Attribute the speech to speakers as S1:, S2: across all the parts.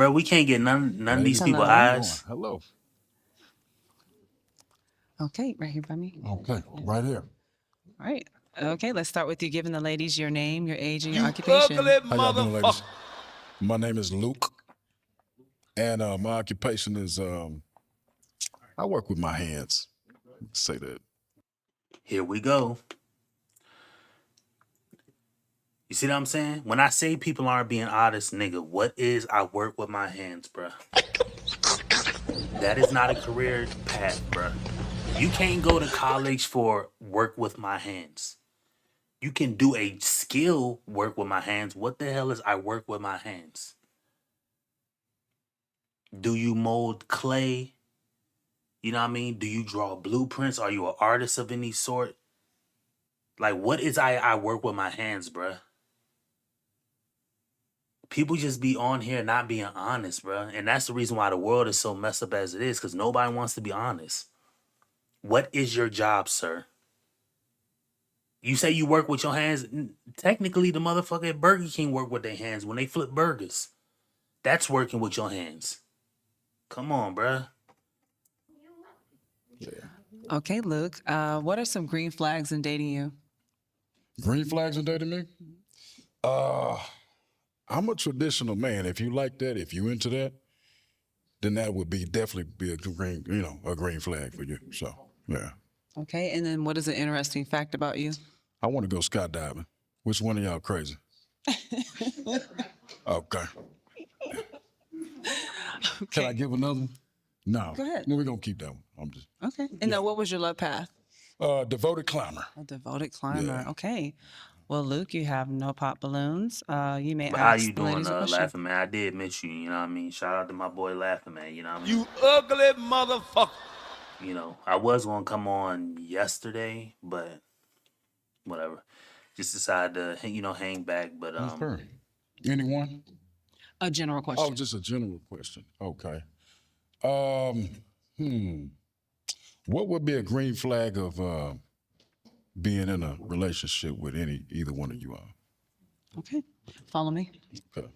S1: Bro, we can't get none of these
S2: Ladies,
S1: people
S2: how you
S3: Hello.
S2: doing?
S1: eyes.
S2: Hello.
S3: Okay, right here by me.
S2: Okay, right here.
S3: All right. Okay, let's start with you giving the ladies your name, your age, and your
S4: You
S3: occupation.
S4: ugly
S2: How y'all doing, ladies?
S4: motherfucker.
S2: My name is Luke, and my occupation is I work with my hands. Say that.
S1: Here we go. You see what I'm saying? When I say people aren't being honest, nigga, what is I work with my hands, bruh? That is not a career path, bruh. You can't go to college for work with my hands. You can do a skill work with my hands. What the hell is I work with my hands? Do you mold clay? You know what I mean? Do you draw blueprints? Are you an artist of any sort? Like, what is I work with my hands, bruh? People just be on here not being honest, bruh. And that's the reason why the world is so messed up as it is, because nobody wants to be honest. What is your job, sir? You say you work with your hands. Technically, the motherfucker at Burger King work with their hands when they flip burgers. That's working with your hands. Come on, bruh.
S2: Yeah.
S3: Okay, Luke. What are some green flags in dating you?
S2: Green flags in dating me? Uh, I'm a traditional man. If you like that, if you into that, then that would be definitely be a green, a green flag for you. So yeah.
S3: Okay, and then what is an interesting fact about you?
S2: I want to go skydiving. Which one of y'all crazy? Okay. Can I give another one? No.
S3: Go ahead.
S2: No, we're gonna keep that one. I'm just
S3: Okay. And now, what was your love path?
S2: devoted climber.
S3: A devoted climber.
S2: Yeah.
S3: Okay. Well, Luke, you have no pop balloons. You may
S1: But how you
S3: ask the
S1: doing,
S3: ladies a question.
S1: Laughing Man? I did miss you, you know what I mean? Shout out to my boy Laughing Man, you know what I mean?
S4: You ugly motherfucker.
S1: You know, I was gonna come on yesterday, but whatever. Just decided to, hang back. But
S2: Okay. Anyone?
S3: A general question.
S2: Oh, just a general question. Okay. Um, hmm. What would be a green flag of being in a relationship with either one of you all?
S3: Okay. Follow me.
S2: Okay.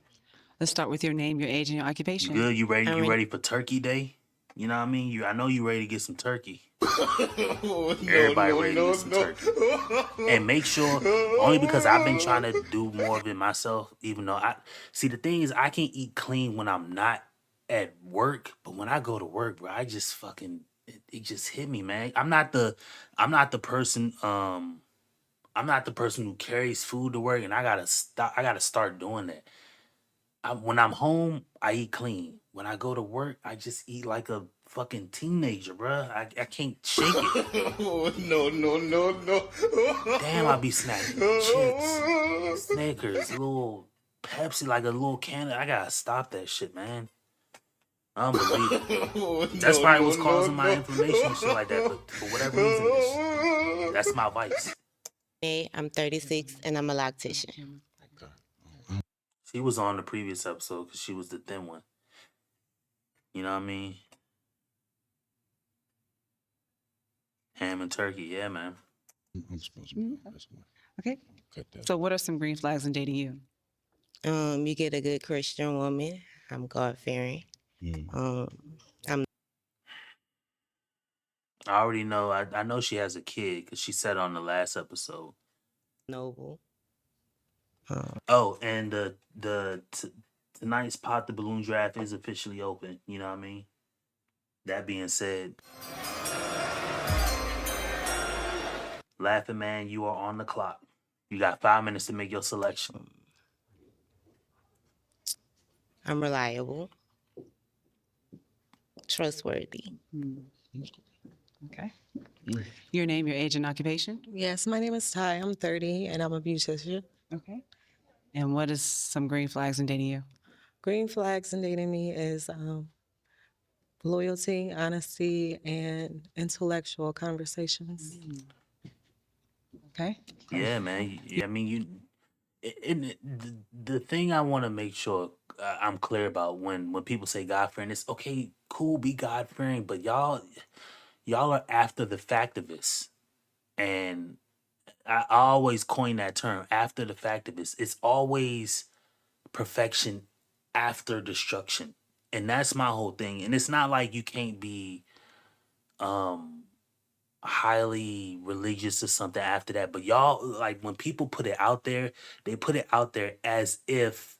S3: Let's start with your name, your age, and your
S1: you
S3: occupation.
S1: good? You ready?
S5: I'm
S1: You
S5: ready.
S1: ready for Turkey Day? You know what I mean? I know you ready to get some turkey.
S4: Oh,
S1: Everybody ready to get some turkey. And make sure, only because I've been trying to do more of it myself, even though the thing is, I can eat clean when I'm not at work, but when I go to work, bro, I just fucking, it just hit me, man. I'm not the person, I'm not the person who carries food to work, and I gotta start doing that. When I'm home, I eat clean. When I go to work, I just eat like a fucking teenager, bruh. I can't shake it.
S4: Oh, no.
S1: Damn, I be snacking chips, Snickers, a little Pepsi, like a little can. I gotta stop that shit, man. Unbelievable.
S4: Oh,
S1: That's probably what's
S4: no,
S1: causing my inflammation and shit like that. But for whatever reason, that's my vice.
S5: Hey, I'm 36 and I'm a lactician.
S2: Okay.
S1: She was on the previous episode because she was the thin one. You know what I mean? Ham and turkey, yeah, man.
S2: I'm supposed to be this one.
S3: Okay.
S2: Cut that.
S3: So, what are some green flags in dating you?
S5: You get a good Christian woman. I'm God fearing.
S2: Mm.
S5: I'm
S1: I already know. I know she has a kid because she said on the last episode.
S5: noble.
S1: Oh, and tonight's pot the balloon draft is officially open. You know what I mean? That being said, Laughing Man, you are on the clock. You got 5 minutes to make your selection.
S5: I'm reliable, trustworthy.
S3: Okay. Your name, your age, and occupation.
S6: Yes, my name is Ty. I'm 30 and I'm a beautician.
S3: Okay. And what is some green flags in dating you?
S6: Green flags in dating me is loyalty, honesty, and intellectual conversations.
S3: Okay.
S1: Yeah, man. I mean, the thing I want to make sure I'm clear about when people say God fearing, it's okay, cool, be God fearing, but y'all are after the factivists, and I always coin that term after the factivists. It's always perfection after destruction. And that's my whole thing. And it's not like you can't be highly religious or something after that. But y'all, like when people put it out there, they put it out there as if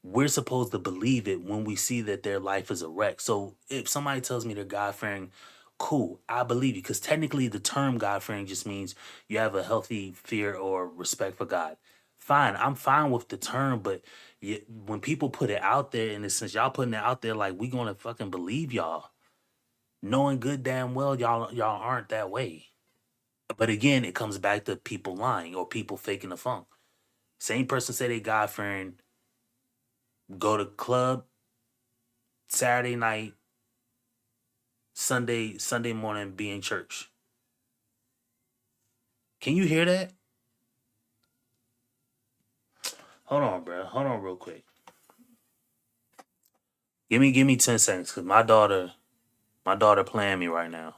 S1: we're supposed to believe it when we see that their life is a wreck. So if somebody tells me they're God fearing, cool, I believe you. Because technically, the term God fearing just means you have a healthy fear or respect for God. Fine, I'm fine with the term, but when people put it out there, and since y'all putting it out there, like we gonna fucking believe y'all, knowing good damn well y'all aren't that way. But again, it comes back to people lying or people faking the funk. Same person say they God fearing, go to club Saturday night, Sunday morning, be in church. Can you hear that? Hold on, bro. Hold on, real quick. Give me 10 seconds, cause my daughter playing me right now.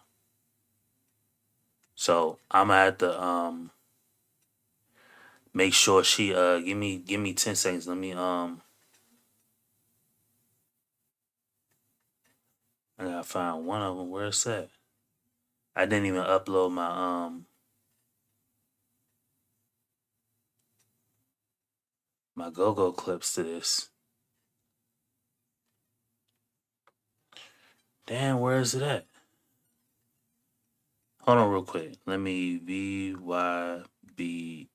S1: So I'm gonna have to make sure she give me 10 seconds. Let me I gotta find one of them. Where it's at? I didn't even upload my go-go clips to this. Damn, where is it at? Hold on real quick. Let me VYBEBAND.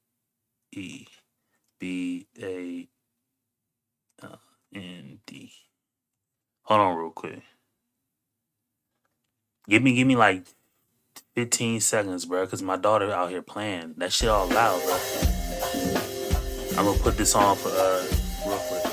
S1: Hold on real quick. Give me like 15 seconds, bro, because my daughter out here playing. That shit all loud, bro. I'm gonna put this on for real quick.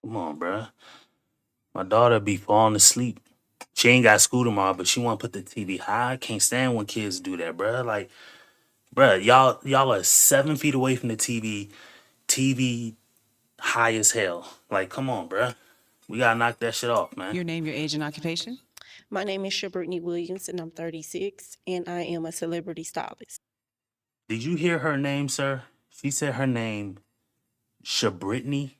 S1: Come on, bro. My daughter be falling asleep. She ain't got school tomorrow, but she want to put the TV high. I can't stand when kids do that, bro. Like, bro, y'all are 7 feet away from the TV. TV high as hell. Like, come on, bro. We gotta knock that shit off, man.
S3: Your name, your age, and occupation?
S5: My name is Brittany Williams, and I'm 36, and I am a celebrity stylist.
S1: Did you hear her name, sir? She said her name, Brittany.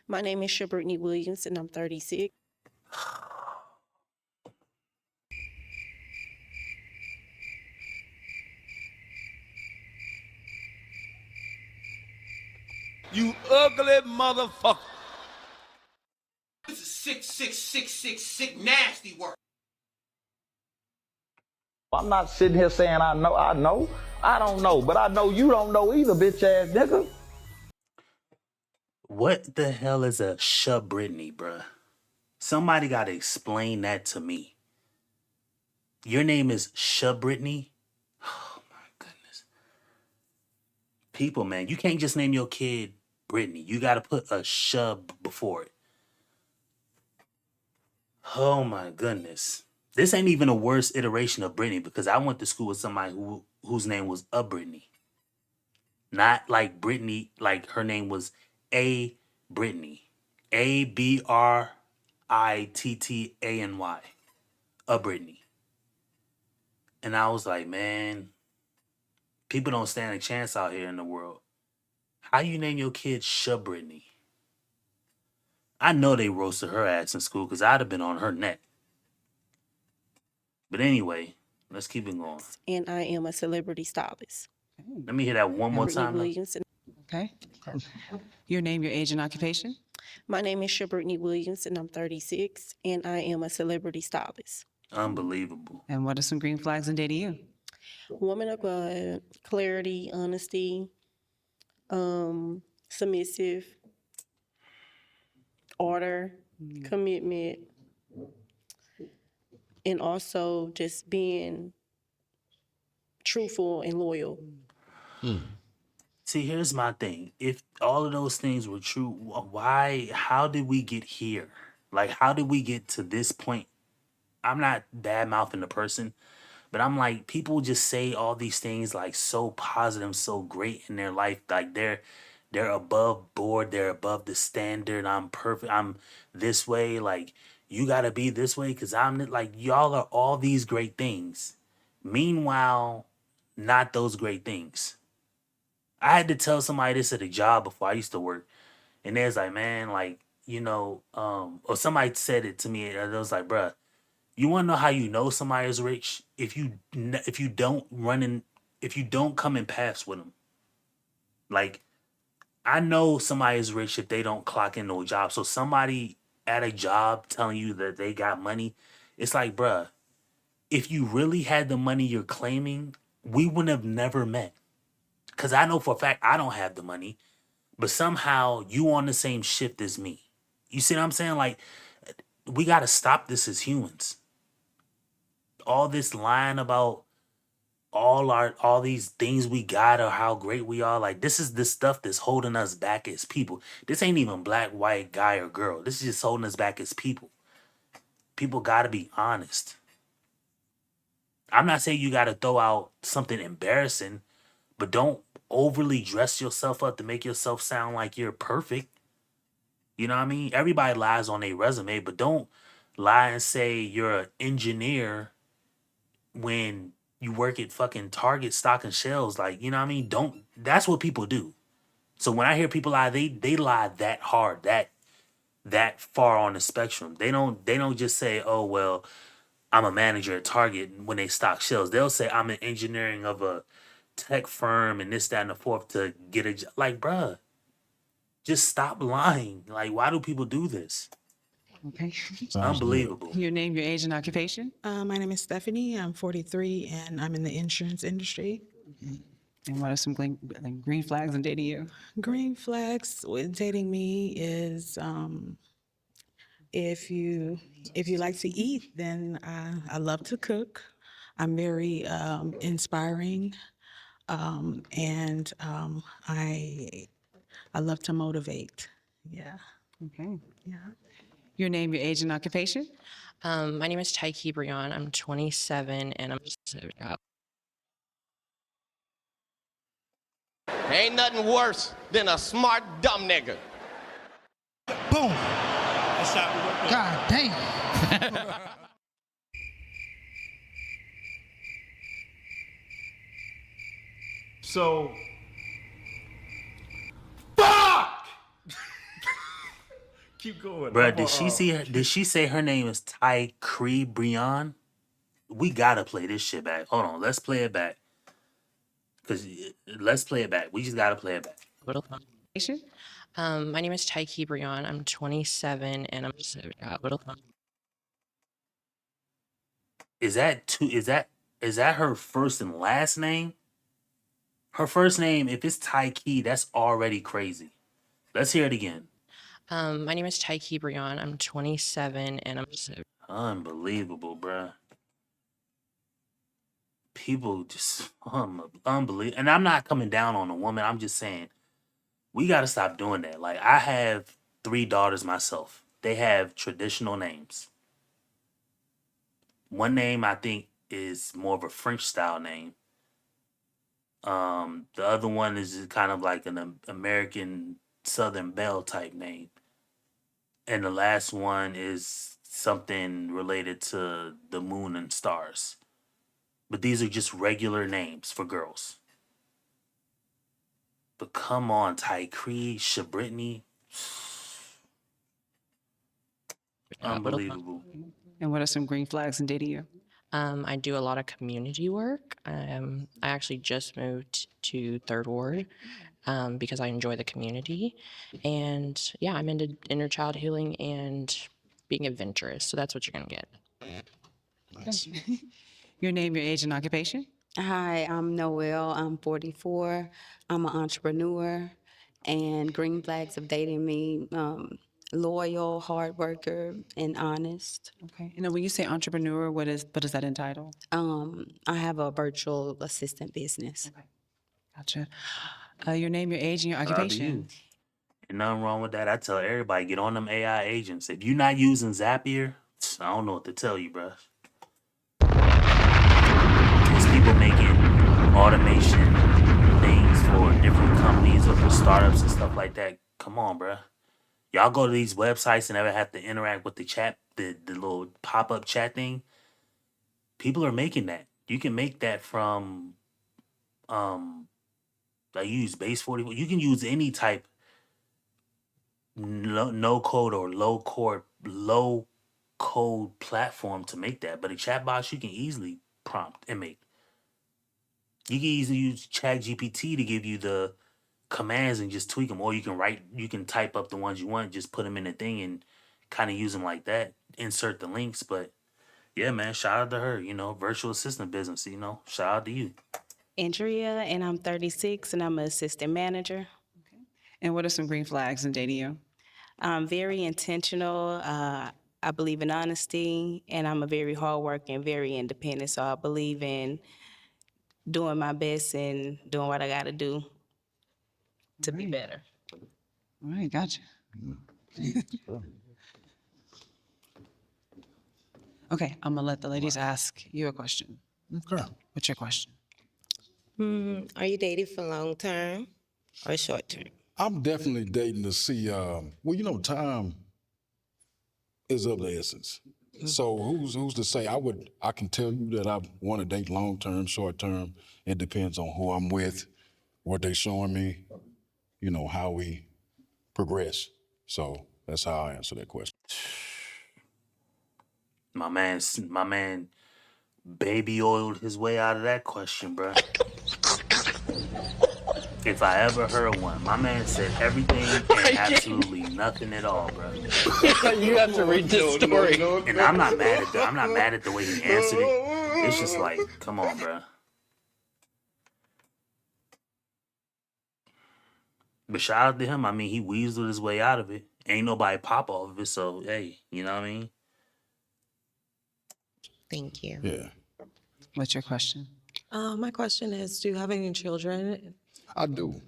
S5: My name is Brittany Williams, and I'm 36.
S4: You ugly motherfucker.
S7: This is sick, nasty work.
S8: I'm not sitting here saying I know. I don't know, but I know you don't know either, bitch ass nigga.
S1: What the hell is a Brittany, bruh? Somebody gotta explain that to me. Your name is Brittany? Oh my goodness. People, man, you can't just name your kid Brittany. You gotta put a before it. Oh my goodness. This ain't even a worse iteration of Brittany because I went to school with somebody whose name was a Brittany. Not like Brittany, like her name was a Brittany. ABRITTANY. A Brittany. And I was like, man, people don't stand a chance out here in the world. How you name your kid Brittany? I know they roasted her ass in school because I'd have been on her neck. But anyway, let's keep it going.
S5: And I am a celebrity stylist.
S1: Let me hear that one more
S5: Brittany
S1: time.
S5: Williams.
S3: Okay. Your name, your age, and occupation?
S5: My name is Brittany Williams, and I'm 36, and I am a celebrity stylist.
S1: Unbelievable.
S3: And what are some green flags in dating you?
S5: Woman of God, clarity, honesty,
S9: submissive, order, commitment, and also just being truthful and loyal.
S1: See, here's my thing. If all of those things were true, why? How did we get here? Like, how did we get to this point? I'm not bad mouthing the person, but I'm like, people just say all these things like so positive, so great in their life. Like they're above board, they're above the standard. I'm perfect. I'm this way. Like you gotta be this way because like y'all are all these great things. Meanwhile, not those great things. I had to tell somebody this at a job before I used to work, and they was like, man, like or somebody said it to me, and it was like, bruh, you want to know how you know somebody is rich? If you don't if you don't come in paths with them. Like I know somebody is rich if they don't clock in no job. So somebody at a job telling you that they got money, it's like, bruh, if you really had the money you're claiming, we wouldn't have never met. Cause I know for a fact I don't have the money, but somehow you on the same shift as me. You see what I'm saying? Like we gotta stop this as humans. All this lying about all these things we got or how great we are, like this is the stuff that's holding us back as people. This ain't even black, white, guy or girl. This is just holding us back as people. People gotta be honest. I'm not saying you gotta throw out something embarrassing, but don't overly dress yourself up to make yourself sound like you're perfect. You know what I mean? Everybody lies on their resume, but don't lie and say you're an engineer when you work at fucking Target stocking shelves. Like, you know what I mean? Don't, that's what people do. So when I hear people lie, they lie that hard, that far on the spectrum. They don't just say, "Oh, well, I'm a manager at Target," when they stock shelves. They'll say, "I'm an engineering of a tech firm and this, that, and the fourth to get a job." Like, bruh, just stop lying. Like, why do people do this?
S3: Okay.
S2: Sounds good.
S1: Unbelievable.
S3: Your name, your age, and occupation.
S10: My name is Stephanie. I'm 43 and I'm in the insurance industry.
S3: And what are some green flags in dating you?
S10: Green flags with dating me is if you like to eat, then I love to cook. I'm very inspiring, and I love to motivate. Yeah.
S3: Okay.
S10: Yeah.
S3: Your name, your age, and occupation.
S11: My name is Taiki Brion. I'm 27 and I'm just
S4: Ain't nothing worse than a smart dumb nigga.
S7: Boom.
S4: God damn.
S7: So, fuck! Keep going.
S1: Bruh, did she say her name is Ty Cree Brion? We gotta play this shit back. Hold on, let's play it back. Let's play it back. We just gotta play it back.
S11: my name is Taiki Brion. I'm 27 and I'm just
S1: Is that her first and last name? Her first name, if it's Ty Key, that's already crazy. Let's hear it again.
S11: my name is Taiki Brion. I'm 27 and I'm just
S1: Unbelievable, bruh. People just unbelievable. And I'm not coming down on a woman. I'm just saying we got to stop doing that. Like I have 3 daughters myself. They have traditional names. One name I think is more of a French style name. The other one is kind of like an American Southern Belle type name. And the last one is something related to the moon and stars. But these are just regular names for girls. But come on, Tycree, Shabrittany. Unbelievable.
S3: And what are some green flags in dating you?
S11: I do a lot of community work. I actually just moved to Third Ward because I enjoy the community. And yeah, I'm into inner child healing and being adventurous. So that's what you're going to get.
S3: Nice. Your name, your age, and occupation.
S12: Hi, I'm Noelle. I'm 44. I'm an entrepreneur And green flags of dating me, loyal, hard worker, and honest.
S3: Okay. And then when you say entrepreneur, what does that entitle?
S12: I have a virtual assistant business.
S3: Okay. Gotcha. Your name, your age, and your
S1: Shout out to you.
S3: occupation.
S1: Ain't nothing wrong with that. I tell everybody, get on them AI agents. If you're not using Zapier, I don't know what to tell you, bro. There's people making automation things for different companies or for startups and stuff like that. Come on, bro. Y'all go to these websites and never have to interact with the chat, the little pop-up chat thing. People are making that. You can make that from I use base 40. You can use any type no code or low code platform to make that. But a chat box you can easily prompt and make. You can easily use Chat GPT to give you the commands and just tweak them, or you can type up the ones you want, just put them in a thing and kind of use them like that. Insert the links, but yeah, man, shout out to her. Virtual assistant business. Shout out to you.
S9: Andrea, and I'm 36, and I'm an assistant manager.
S3: And what are some green flags in dating you?
S9: I'm very intentional. I believe in honesty, and I'm a very hardworking, very independent. So I believe in doing my best and doing what I got to do to be better.
S3: All right, gotcha. Okay, I'm gonna let the ladies ask you a question.
S2: Okay.
S3: What's your question?
S5: Are you dating for long term or short term?
S2: I'm definitely dating to see, time is of the essence. So who's to say? I can tell you that I want to date long term, short term. It depends on who I'm with, what they showing me, how we progress. So that's how I answer that question.
S1: My man baby oiled his way out of that question, bro. If I ever heard one, my man said everything and absolutely nothing at all, bro.
S4: You have to read this story.
S1: And I'm not mad at the way he answered it. It's just like, come on, bro. But shout out to him. I mean, he weaseled his way out of it. Ain't nobody pop off of it, so hey, you know what I mean?
S5: Thank you.
S2: Yeah,
S3: What's your question?
S6: My question is, do you have any children?
S2: I do.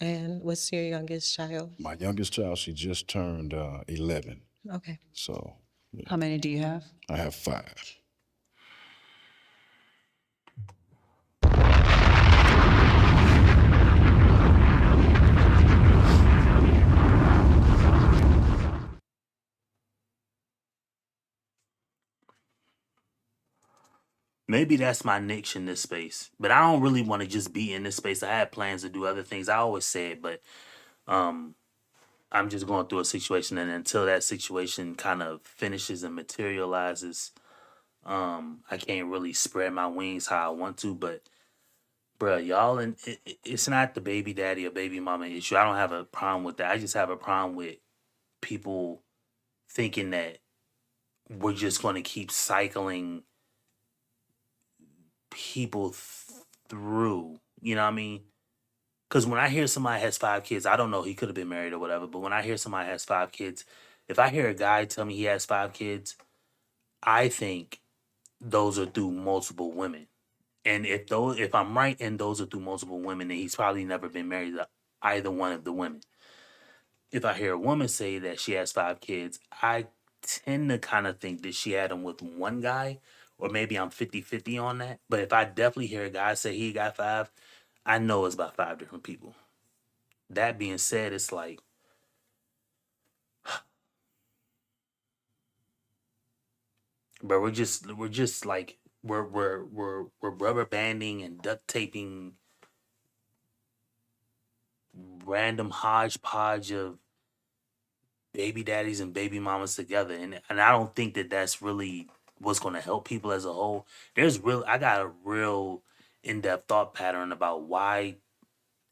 S6: And what's your youngest child?
S2: My youngest child, she just turned 11.
S6: Okay.
S2: So yeah,
S3: How many do you have?
S2: I have 5.
S1: Maybe that's my niche in this space. But I don't really want to just be in this space. I had plans to do other things. I always say it, but I'm just going through a situation, and until that situation kind of finishes and materializes, I can't really spread my wings how I want to. But bruh, y'all, and it's not the baby daddy or baby mama issue. I don't have a problem with that. I just have a problem with people thinking that we're just going to keep cycling people through. You know what I mean? Because when I hear somebody has 5 kids, I don't know, he could have been married or whatever, but when I hear somebody has 5 kids, if I hear a guy tell me he has 5 kids, I think those are through multiple women. And if I'm right and those are through multiple women, then he's probably never been married to either one of the women. If I hear a woman say that she has 5 kids, I tend to kind of think that she had them with one guy, or maybe I'm 50-50 on that. But if I definitely hear a guy say he got 5, I know it's about 5 different people. That being said, it's like, bro, we're just like we're rubber banding and duct taping random hodgepodge of baby daddies and baby mamas together, and I don't think that that's really what's going to help people as a whole. I got a real in-depth thought pattern about why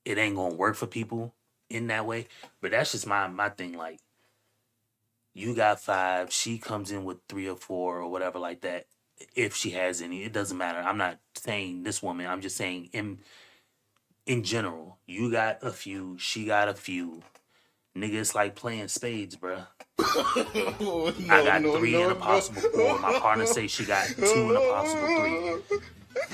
S1: it ain't gonna work for people in that way, but that's just my thing. Like, you got 5, she comes in with 3 or 4 or whatever like that. If she has any, it doesn't matter. I'm not saying this woman. I'm just saying in general. You got a few, she got a few. Nigga, it's like playing spades, bruh. I got three in a possible four. My partner say she got two in a possible three.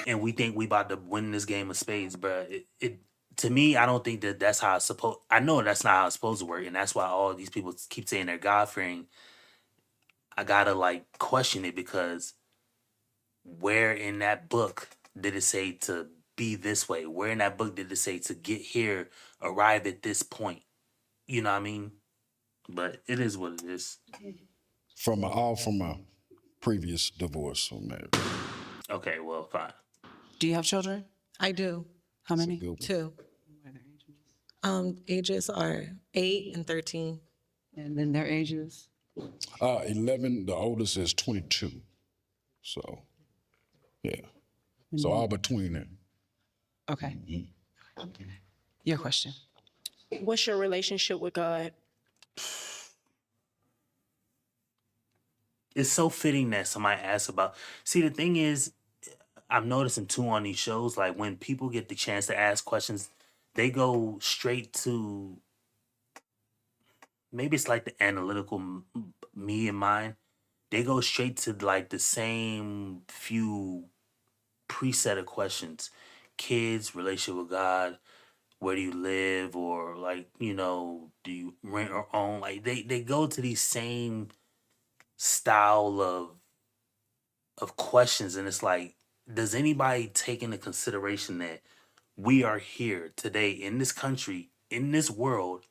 S1: And we think we about to win this game of spades, bruh. It to me, I don't think that that's how it's supposed. I know that's not how it's supposed to work, and that's why all these people keep saying they're God fearing. I gotta like question it because where in that book did it say to be this way? Where in that book did it say to get here, arrive at this point? You know what I mean? But it is what it is.
S2: From my previous divorce, so man,
S1: Okay, well, fine.
S3: Do you have children?
S6: I do.
S3: How many?
S2: good one.
S6: 2. Ages are 8 and 13.
S3: And then their ages?
S2: 11. The oldest is 22. So, yeah. So all between them.
S3: Okay. Your question.
S13: What's your relationship with God?
S1: It's so fitting that somebody asks about. See, the thing is, I'm noticing too on these shows, like when people get the chance to ask questions, they go straight to maybe it's like the analytical me and mine. They go straight to like the same few preset of questions: kids, relationship with God, where do you live, or like do you rent or own? Like they go to these same style of questions, and it's like, does anybody take into consideration that we are here today in this country, in this world,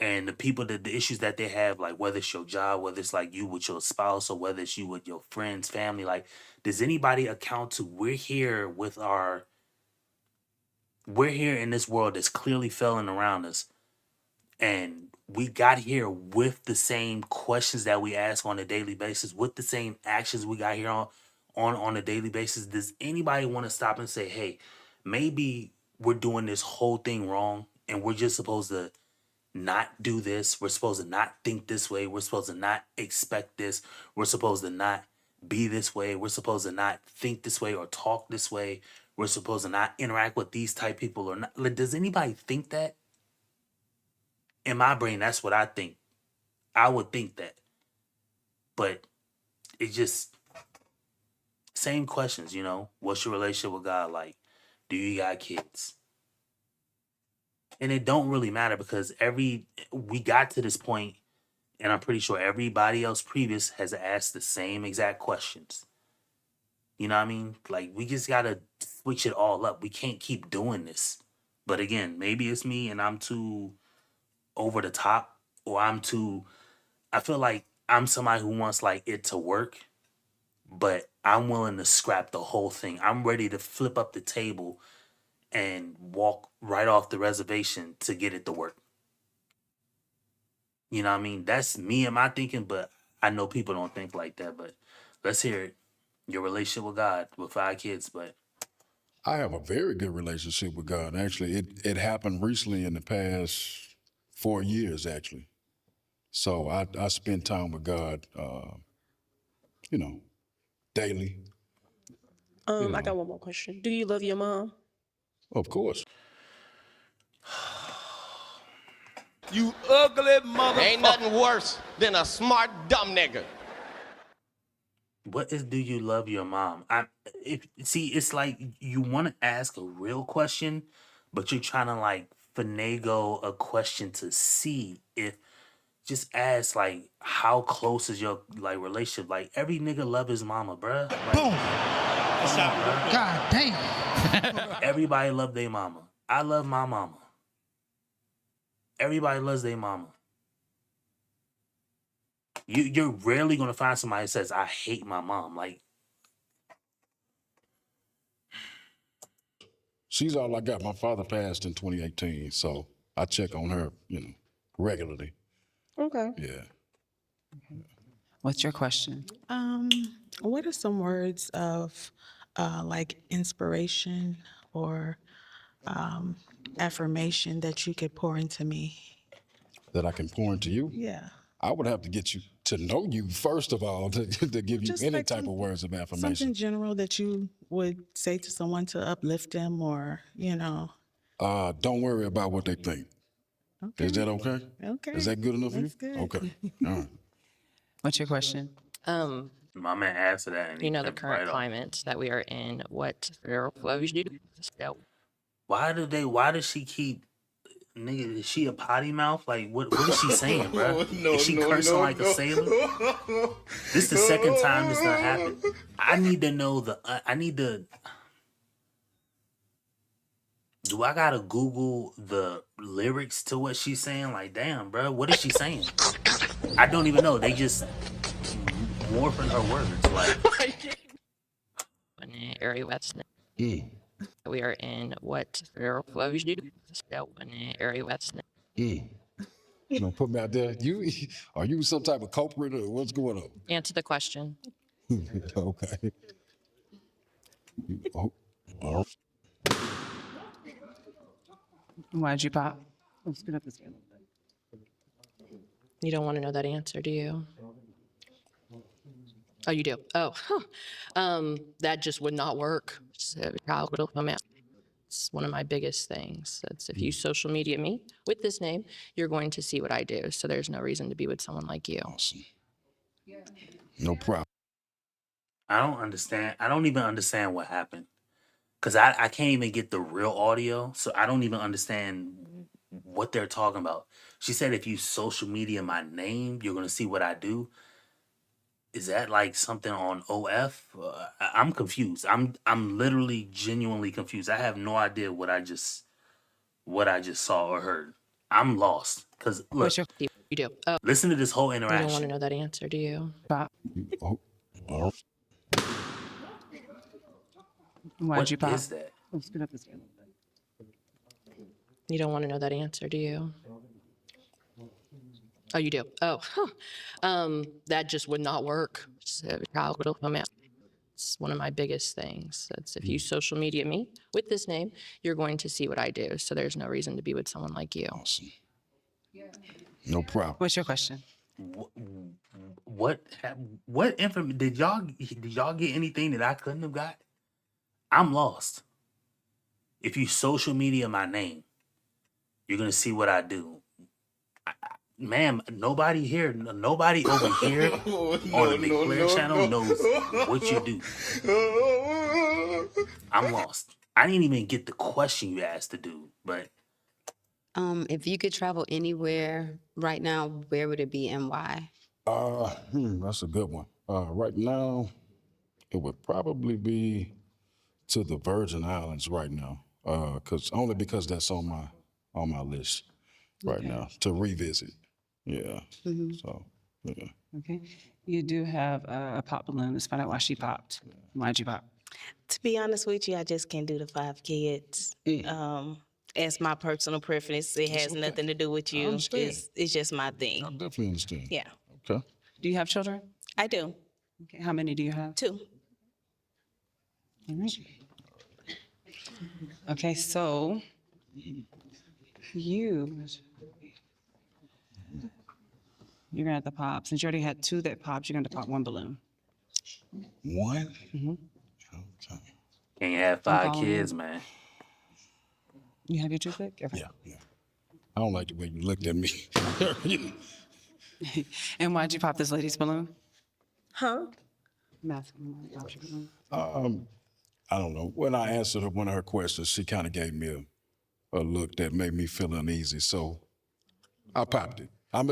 S1: and the people that the issues that they have, like whether it's your job, whether it's like you with your spouse, or whether it's you with your friends, family, like does anybody account to we're here in this world that's clearly failing around us, and we got here with the same questions that we ask on a daily basis, with the same actions we got here on a daily basis. Does anybody want to stop and say, hey, maybe we're doing this whole thing wrong and we're just supposed to not do this. We're supposed to not think this way. We're supposed to not expect this. We're supposed to not be this way. We're supposed to not think this way or talk this way. We're supposed to not interact with these type people or not. Like, does anybody think that? In my brain, that's what I think. I would think that. But it just same questions, What's your relationship with God like? Do you got kids? And it don't really matter because we got to this point, and I'm pretty sure everybody else previous has asked the same exact questions. You know what I mean? Like we just gotta switch it all up. We can't keep doing this. But again, maybe it's me and I'm too over the top, or I feel like I'm somebody who wants like it to work, but I'm willing to scrap the whole thing. I'm ready to flip up the table and walk right off the reservation to get it to work. You know what I mean? That's me and my thinking, but I know people don't think like that. But let's hear it. Your relationship with God with 5 kids, but
S2: I have a very good relationship with God. Actually, it happened recently in the past 4 years, actually. So I spend time with God, daily.
S13: I got one more question. Do you love your mom?
S2: Of course.
S4: You ugly motherfucker. Ain't nothing worse than a smart dumb nigga.
S1: what is do you love your mom? It's like you want to ask a real question, but you're trying to like finagle a question to see if just ask like how close is your like relationship. Like every nigga love his mama, bruh. Like,
S7: Boom.
S1: come on, bruh.
S7: God damn.
S1: Everybody love their mama. I love my mama. Everybody loves their mama. You're rarely gonna find somebody that says I hate my mom. Like
S2: She's all I got. My father passed in 2018, so I check on her, regularly.
S13: Okay.
S2: Yeah.
S3: What's your question?
S10: What are some words of like inspiration or affirmation that you could pour into me?
S2: That I can pour into you?
S10: Yeah.
S2: I would have to get you To know you, first of all, to give you
S10: Just
S2: any
S10: like
S2: type of words of affirmation.
S10: Something general that you would say to someone to uplift them or,
S2: Don't worry about what they think.
S10: Okay.
S2: Is that okay?
S10: Okay.
S2: Is that good enough for you?
S10: That's good.
S2: Okay. All right.
S3: What's your question?
S1: My man answered that, and he
S11: You know, the
S1: pimped
S11: current
S1: right off.
S11: climate that we are in, what would you do?
S1: Why does she keep? Nigga, is she a potty mouth? Like, what is she saying, bro? Is she cursing like a sailor? This is the second time this done happened. I need to know do I gotta Google the lyrics to what she's saying? Like, damn, bro, what is she saying? I don't even know. They just morphing her words. Like,
S11: Area West. We are in what would you do? Area West.
S2: You know, put me out there. Are you some type of culprit or what's going on?
S11: Answer the question.
S2: Okay. Oh, all right.
S3: Why'd you pop? Let's get up this way.
S11: You don't want to know that answer, do you? Oh, you do? Oh, that just would not work. So, it's one of my biggest things. That's if you social media me with this name, you're going to see what I do. So there's no reason to be with someone like you.
S2: Awesome. No problem.
S1: I don't understand. I don't even understand what happened. Because I can't even get the real audio. So I don't even understand what they're talking about. She said, if you social media my name, you're going to see what I do. Is that like something on OF? I'm confused. I'm literally genuinely confused. I have no idea what I just saw or heard. I'm lost. Because look,
S11: You do. Oh,
S1: listen to this whole
S11: you don't want to
S1: interaction.
S11: know that answer, do you?
S3: Pop.
S2: Oh, all right.
S3: Why'd you pop?
S1: What is that?
S3: Let's get up this way.
S11: You don't want to know that answer, do you? Oh, you do? Oh, that just would not work. So, it's one of my biggest things. That's if you social media me with this name, you're going to see what I do. So there's no reason to be with someone like you.
S2: Awesome. No problem.
S3: What's your question?
S1: What information did y'all get anything that I couldn't have got? I'm lost. If you social media my name, you're gonna see what I do. Ma'am, nobody over here on the Mcflare channel knows what you do. I'm lost. I didn't even get the question you asked to do, but
S12: If you could travel anywhere right now, where would it be and why?
S2: That's a good one. Right now, it would probably be to the Virgin Islands right now, because that's on my list right now to revisit. Yeah.
S12: Mm-hmm.
S2: So yeah.
S3: Okay. You do have a pop balloon. Let's find out why she popped. Why'd you pop?
S9: To be honest with you, I just can't do the 5 kids. As my personal preference, it has nothing to do with you. It's just my thing.
S2: I definitely understand.
S9: Yeah,
S2: Okay.
S3: Do you have children?
S9: I do.
S3: Okay. How many do you have?
S9: 2.
S3: All right. Okay, so you're gonna have to pop. Since you already had 2 that popped, you're gonna have to pop 1 balloon.
S2: One?
S3: Mm-hmm.
S2: Okay.
S1: can't have 5 kids, man.
S3: You have your toothpick? Okay.
S2: Yeah. I don't like the way you looked at me.
S3: And why'd you pop this lady's balloon?
S13: Huh?
S2: I don't know. When I answered one of her questions, she kind of gave me a look that made me feel uneasy. So I popped it. I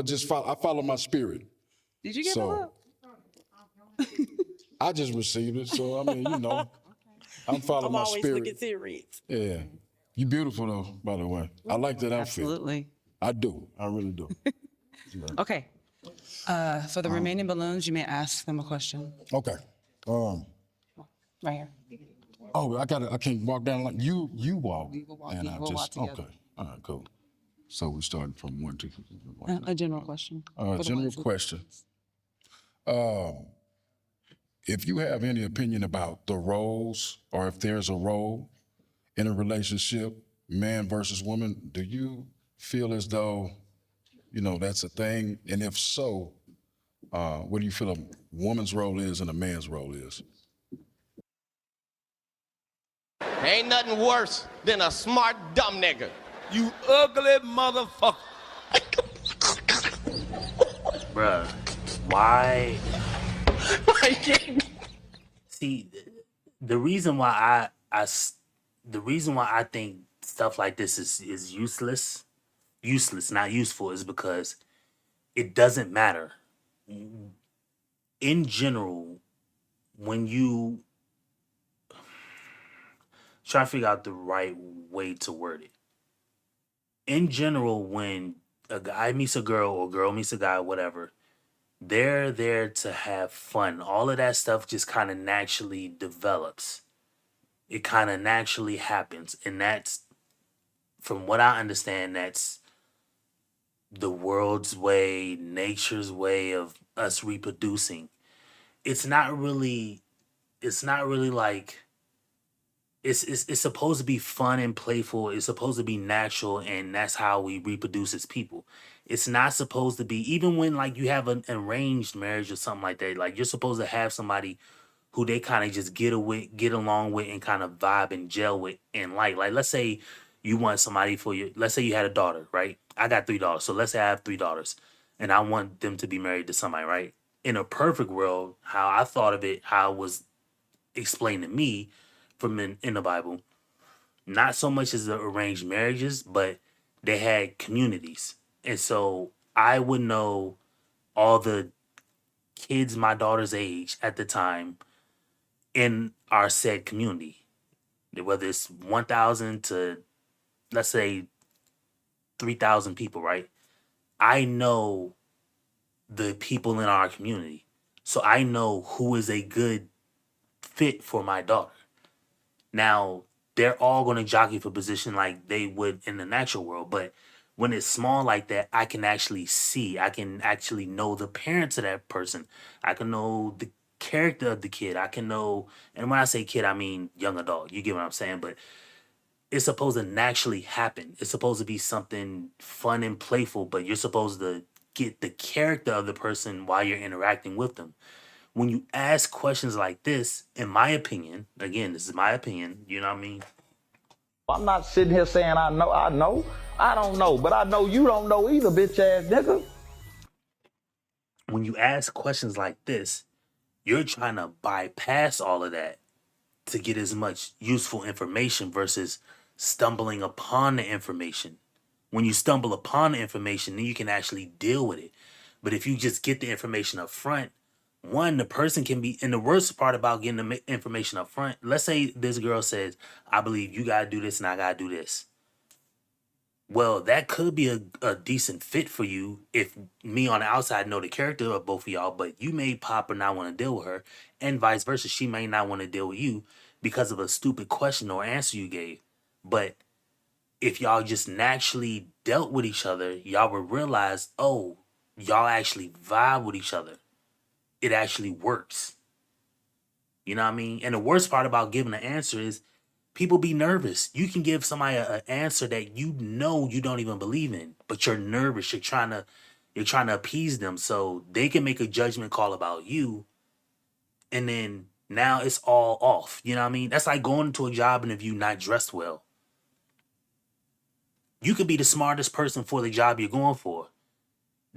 S2: follow my spirit.
S3: Did you get the look?
S2: I just received it. So, I mean, I'm following my spirit.
S13: I'm always looking serious.
S2: Yeah. You beautiful, though, by the way. I like that outfit.
S3: Absolutely.
S2: I do. I really do.
S3: Okay. For the remaining balloons, you may ask them a question.
S2: Okay.
S3: Right here.
S2: Oh, I can't walk down like you walk.
S3: We will walk,
S2: And
S3: we'll walk together.
S2: okay. All right, cool. So we started from 1 to
S3: A general question.
S2: general question. If you have any opinion about the roles, or if there's a role in a relationship, man versus woman, do you feel as though, that's a thing? And if so, what do you feel a woman's role is and a man's role is?
S4: Ain't nothing worse than a smart dumb nigga. You ugly motherfucker.
S1: Bruh, why? See, the reason why the reason why I think stuff like this is useless, not useful, is because it doesn't matter. In general, when you try to figure out the right way to word it, in general, when a guy meets a girl or a girl meets a guy, whatever, they're there to have fun. All of that stuff just kind of naturally develops. It kind of naturally happens. And that's, from what I understand, that's the world's way, nature's way of us reproducing. It's not really, it's not really like, it's supposed to be fun and playful. It's supposed to be natural, and that's how we reproduce as people. It's not supposed to be, even when like you have an arranged marriage or something like that. Like, you're supposed to have somebody who they kind of just get along with, and kind of vibe and gel with, and like let's say you want somebody for your, let's say you had a daughter, right? I got 3 daughters, so let's say I have 3 daughters, and I want them to be married to somebody, right? In a perfect world, how I thought of it, how it was explained to me from in the Bible, not so much as the arranged marriages, but they had communities. And so I would know all the kids my daughter's age at the time in our said community, whether it's 1,000 to, let's say, 3,000 people, right? I know the people in our community. So I know who is a good fit for my daughter. Now, they're all going to jockey for position like they would in the natural world, but when it's small like that, I can actually see, I can actually know the parents of that person. I can know the character of the kid. I can know, and when I say kid, I mean young adult. You get what I'm saying? But it's supposed to naturally happen. It's supposed to be something fun and playful, but you're supposed to get the character of the person while you're interacting with them. When you ask questions like this, in my opinion, again, this is my opinion, you know what I mean?
S8: I'm not sitting here saying I know. I don't know, but I know you don't know either, bitch ass nigga.
S1: When you ask questions like this, you're trying to bypass all of that to get as much useful information versus stumbling upon the information. When you stumble upon the information, then you can actually deal with it. But if you just get the information up front, one, the person can be, and the worst part about getting the information up front, let's say this girl says, I believe you gotta do this and I gotta do this. Well, that could be a decent fit for you if me on the outside know the character of both of y'all, but you may pop or not want to deal with her, and vice versa. She may not want to deal with you because of a stupid question or answer you gave. But if y'all just naturally dealt with each other, y'all would realize, oh, y'all actually vibe with each other. It actually works. You know what I mean? And the worst part about giving an answer is people be nervous. You can give somebody an answer that you know you don't even believe in, but you're nervous. You're trying to appease them so they can make a judgment call about you, and then now it's all off. You know what I mean? That's like going into a job interview not dressed well. You could be the smartest person for the job you're going for.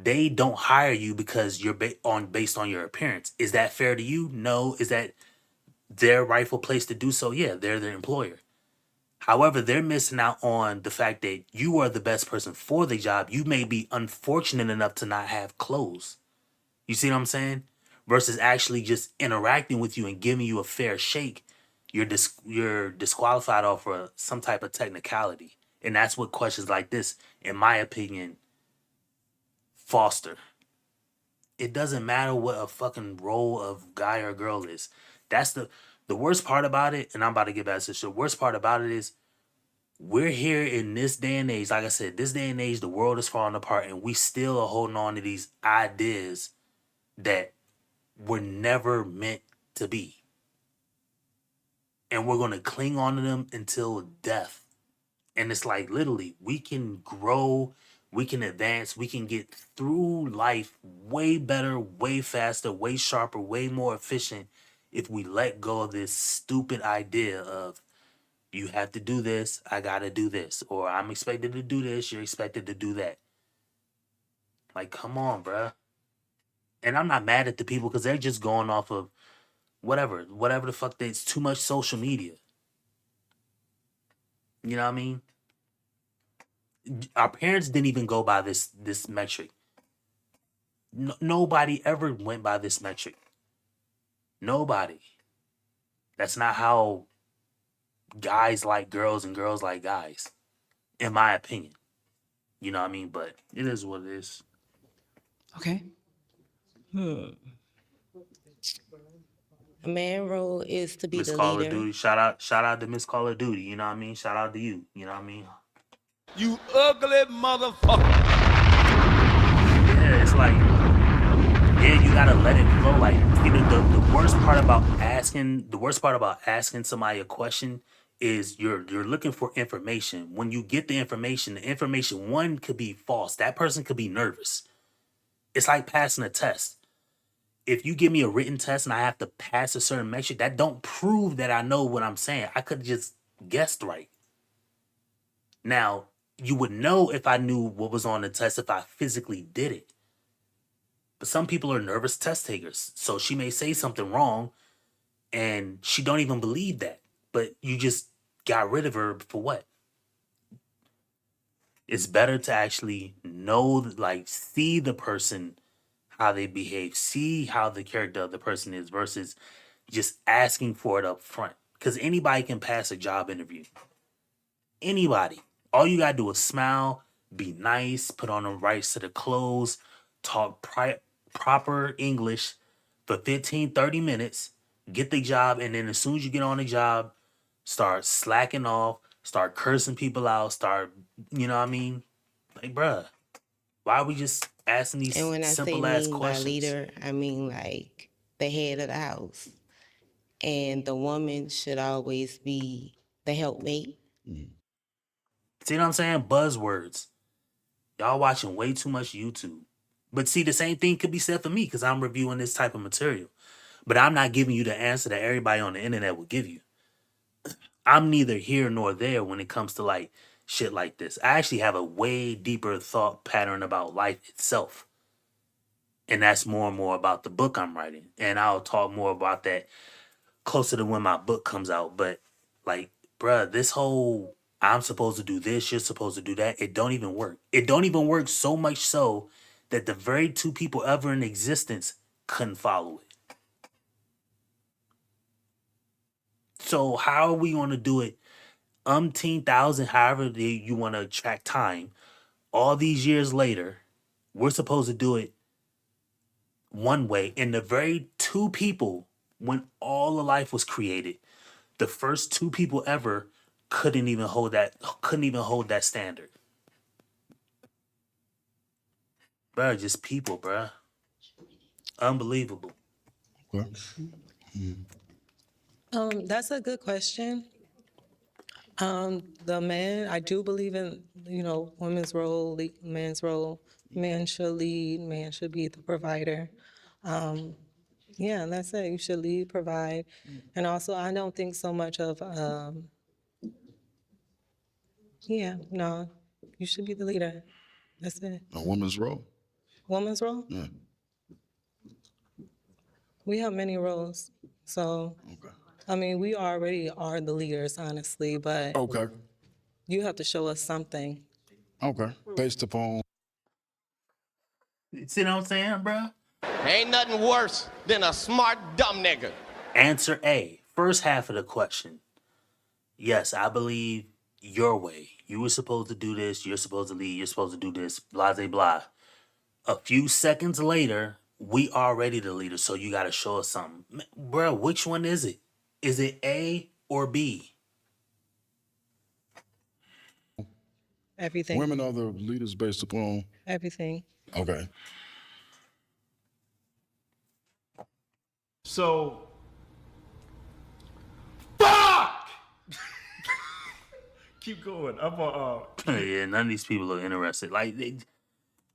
S1: They don't hire you because you're based on your appearance. Is that fair to you? No. Is that their rightful place to do so? Yeah, they're the employer. However, they're missing out on the fact that you are the best person for the job. You may be unfortunate enough to not have clothes. You see what I'm saying? Versus actually just interacting with you and giving you a fair shake, you're disqualified off for some type of technicality. And that's what questions like this, in my opinion, foster. It doesn't matter what a fucking role of guy or girl is. That's the worst part about it, and I'm about to get back to this. The worst part about it is we're here in this day and age. Like I said, this day and age, the world is falling apart, and we still are holding on to these ideas that were never meant to be. And we're going to cling on to them until death. And it's like, literally, we can grow, We can advance. We can get through life way better, way faster, way sharper, way more efficient if we let go of this stupid idea of you have to do this, I gotta do this, or I'm expected to do this, you're expected to do that. Like, come on, bruh. And I'm not mad at the people because they're just going off of whatever the fuck. It's too much social media. You know what I mean? Our parents didn't even go by this metric. Nobody ever went by this metric. Nobody. That's not how guys like girls and girls like guys, in my opinion. You know what I mean? But it is what it is.
S3: Okay.
S5: A man role is to be
S1: Miss
S5: the
S1: Call of
S5: leader.
S1: Duty. Shout out to Miss Call of Duty. You know what I mean? Shout out to you. You know what I mean?
S4: You ugly motherfucker.
S1: Yeah, it's like, yeah, you gotta let it flow. Like, you know, the worst part about asking somebody a question is you're looking for information. When you get the information one could be false. That person could be nervous. It's like passing a test. If you give me a written test and I have to pass a certain metric, that don't prove that I know what I'm saying. I could have just guessed right. Now, you would know if I knew what was on the test if I physically did it. But some people are nervous test takers. So she may say something wrong and she don't even believe that. But you just got rid of her for what? It's better to actually know, like, see the person, how they behave, see how the character of the person is versus just asking for it up front. Because anybody can pass a job interview. Anybody. All you gotta do is smile, be nice, put on the right set of clothes, talk proper English for 15, 30 minutes, get the job, and then as soon as you get on the job, start slacking off, start cursing people out, start, you know what I mean? Like, bruh, why are we just asking these
S5: And when I say
S1: simple ass
S5: mean by
S1: questions?
S5: leader, I mean like the head of the house. And the woman should always be the helpmate.
S1: See what I'm saying? Buzzwords. Y'all watching way too much YouTube. But see, the same thing could be said for me because I'm reviewing this type of material. But I'm not giving you the answer that everybody on the internet will give you. I'm neither here nor there when it comes to like shit like this. I actually have a way deeper thought pattern about life itself. And that's more and more about the book I'm writing. And I'll talk more about that closer to when my book comes out. But like, bruh, this whole I'm supposed to do this, you're supposed to do that, it don't even work. It don't even work so much so that the very two people ever in existence couldn't follow it. So how are we going to do it umpteen thousand, however you want to track time, all these years later, we're supposed to do it one way. And the very two people, when all of life was created, the first two people ever couldn't even hold that standard. Bruh, just people, bruh. Unbelievable.
S6: That's a good question. The man, I do believe in, women's role, man's role. Man should lead, man should be the provider. Yeah, that's it. You should lead, provide. And also, I don't think so much of, no, you should be the leader. That's it.
S2: A woman's role.
S6: Woman's role?
S2: Yeah.
S6: We have many roles. So, I mean, we already are the leaders, honestly, but
S2: Okay.
S6: you have to show us something.
S2: Okay. Based upon.
S1: See what I'm saying, bruh?
S4: Ain't nothing worse than a smart dumb nigga.
S1: Answer A. First half of the question. Yes, I believe your way. You were supposed to do this. You're supposed to lead. You're supposed to do this. Blah, blah, blah. A few seconds later, we already the leader, so you got to show us something. Bro, which one is it? Is it A or B?
S6: Everything.
S2: Women are the leaders based upon.
S6: Everything.
S2: Okay.
S14: So, fuck! Keep going. I'm
S1: Yeah, none of these people are interested.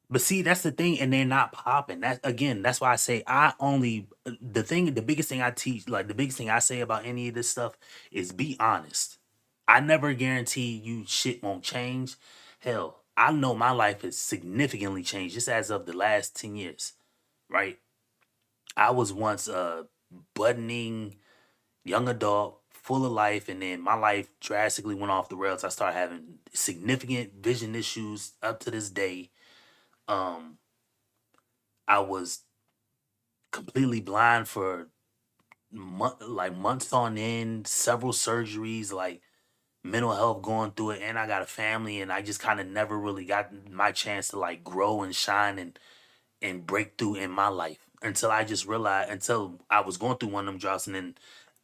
S1: But see, that's the thing, and they're not popping. That's why I say the biggest thing I teach, like the biggest thing I say about any of this stuff is be honest. I never guarantee you shit won't change. Hell, I know my life has significantly changed just as of the last 10 years, right? I was once a budding young adult, full of life, and then my life drastically went off the rails. I started having significant vision issues up to this day. Um, I was completely blind for months on end, several surgeries, like mental health going through it, and I got a family, and I just kind of never really got my chance to like grow and shine and break through in my life until I just realized until I was going through one of them drops, and then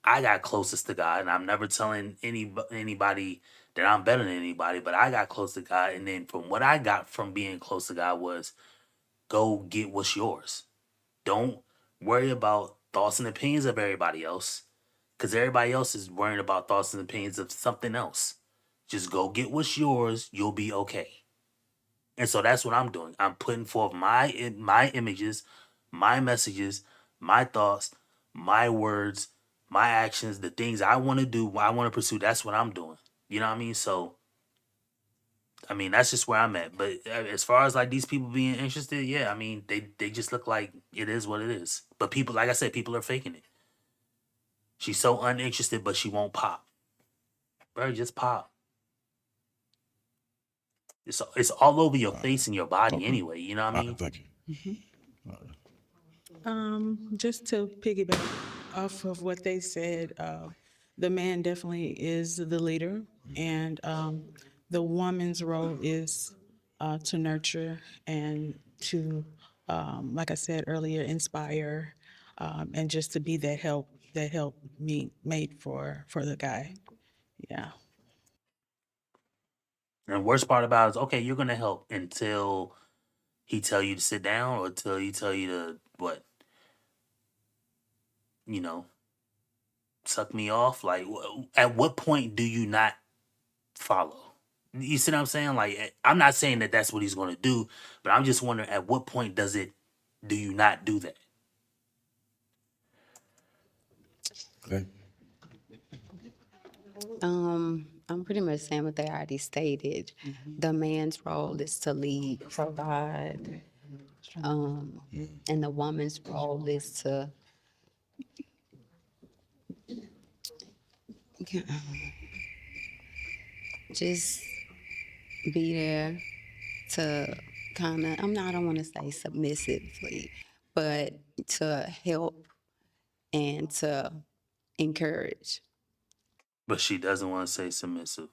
S1: I got closest to God, and I'm never telling anybody that I'm better than anybody, but I got close to God, and then from what I got from being close to God was go get what's yours. Don't worry about thoughts and opinions of everybody else, because everybody else is worrying about thoughts and opinions of something else. Just go get what's yours. You'll be okay. And so that's what I'm doing. I'm putting forth my images, my messages, my thoughts, my words, my actions, the things I want to do, what I want to pursue. That's what I'm doing. You know what I mean? So, I mean, that's just where I'm at. But as far as like these people being interested, yeah, I mean, they just look like it is what it is. But people, like I said, people are faking it. She's so uninterested, but she won't pop. Bro, just pop. It's all over your face and your body anyway. You know what I mean?
S2: Thank you.
S10: Just to piggyback off of what they said, the man definitely is the leader, and the woman's role is to nurture and to, like I said earlier, inspire, and just to be that help mate for the guy. Yeah.
S1: And worst part about it is, okay, you're gonna help until he tell you to sit down or until he tell you to what, you know, suck me off. Like, at what point do you not follow? You see what I'm saying? Like, I'm not saying that that's what he's gonna do, but I'm just wondering at what point do you not do that?
S2: Okay.
S12: I'm pretty much saying what they already stated. The man's role is to lead, provide, and the woman's role is to just be there to I don't want to say submissively, but to help and to encourage.
S1: But she doesn't want to say submissive.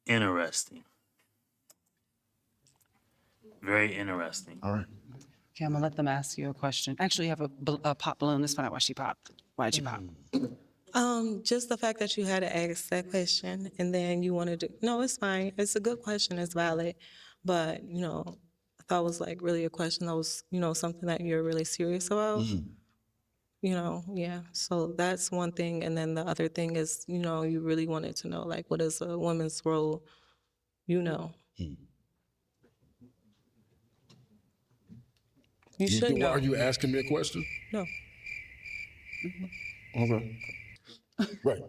S1: Interesting. Very interesting.
S2: All right.
S3: Okay, I'm gonna let them ask you a question. Actually, you have a pop balloon. Let's find out why she popped. Why did you pop?
S6: Just the fact that you had to ask that question and then you wanted to, no, it's fine. It's a good question. It's valid. But, I thought it was like really a question that was, something that you're really serious about. Yeah. So that's one thing. And then the other thing is, you really wanted to know, like, what is a woman's role? You should know.
S2: Are you asking me a question?
S6: No.
S2: Okay. Right.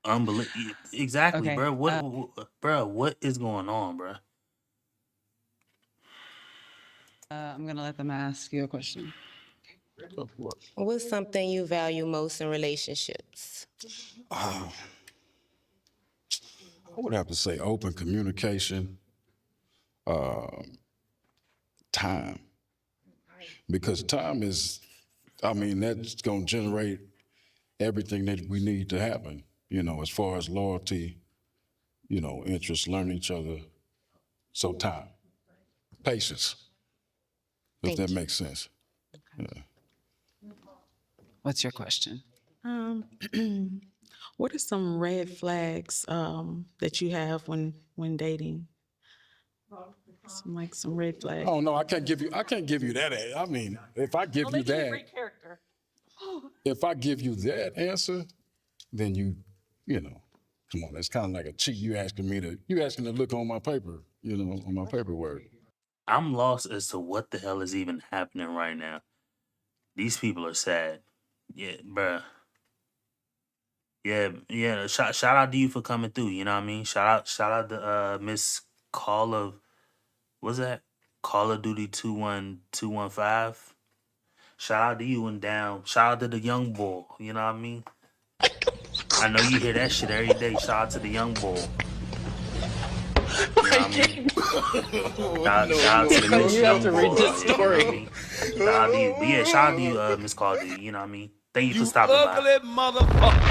S1: Unbelievable. Exactly,
S3: Okay,
S1: bro. What is going on, bro?
S3: I'm gonna let them ask you a question.
S5: What's something you value most in relationships?
S2: I would have to say open communication, time. Because time is, that's going to generate everything that we need to happen, as far as loyalty, interest, learning each other. So time, patience, if that makes sense. Yeah.
S3: What's your question?
S10: What are some red flags that you have when dating? Some red flags.
S2: Oh no, I can't give you that. If I give you that, if I give you that answer, then you Come on, it's kind of like a cheat. You asking to look on my paper, on my paperwork.
S1: I'm lost as to what the hell is even happening right now. These people are sad. Yeah, bruh. Yeah. Shout out to you for coming through. You know what I mean? Shout out to Miss Call of what's that? Call of Duty 21215. Shout out to you and down. Shout out to the young bull. You know what I mean? I know you hear that shit every day. Shout out to the young bull. You know what I mean? Shout out to the Miss
S11: You have
S1: Young
S11: to read
S1: Bull
S11: this
S1: out here, you know what I
S11: story.
S1: mean? Shout out to you. But yeah, shout out to you, Miss Call Duty. You know what I mean? Thank you for stopping by.
S4: Ugly motherfucker.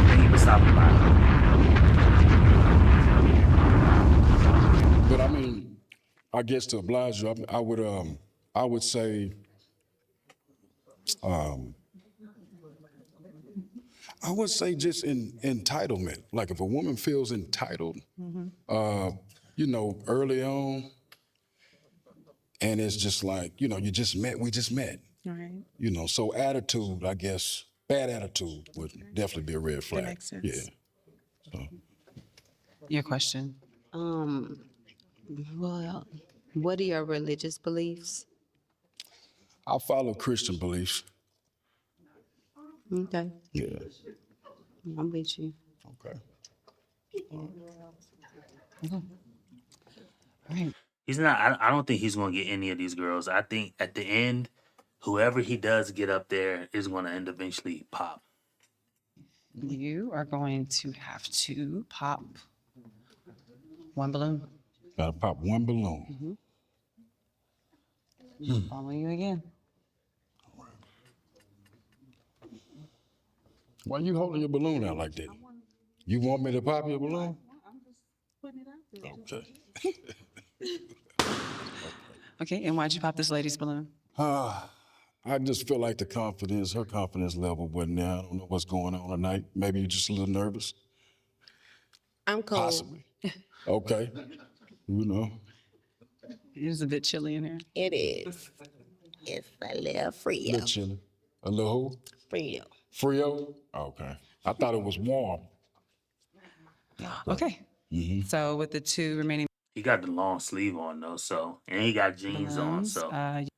S1: Thank you for stopping by.
S2: But I mean, I guess to oblige you, I would say, I would say just entitlement. Like if a woman feels entitled, early on, and it's just like, we just met.
S10: Right.
S2: So attitude, I guess, bad attitude would definitely be a red flag.
S10: That makes sense.
S2: Yeah. So,
S3: Your question.
S12: Well, what are your religious beliefs?
S2: I follow Christian beliefs.
S12: Okay,
S2: Yeah.
S12: I'm with you.
S2: Okay.
S1: He's not. I don't think he's going to get any of these girls. I think at the end, whoever he does get up there is going to end eventually pop.
S3: You are going to have to pop one balloon.
S2: Gotta pop one balloon.
S3: Following you again.
S2: Why you holding your balloon out like that? You want me to pop your balloon? Okay.
S3: Okay, and why'd you pop this lady's balloon?
S2: I just feel like her confidence level wasn't there. I don't know what's going on tonight. Maybe you're just a little nervous.
S5: I'm cold.
S2: Possibly. Okay.
S3: It is a bit chilly in here.
S5: It is. It's a little
S2: A
S5: Frio.
S2: little chilly. A little who?
S5: Frio.
S2: Frio? Okay. I thought it was warm.
S3: Okay. So with the two remaining
S1: He got the long sleeve on though, and he got jeans on,
S3: balloons,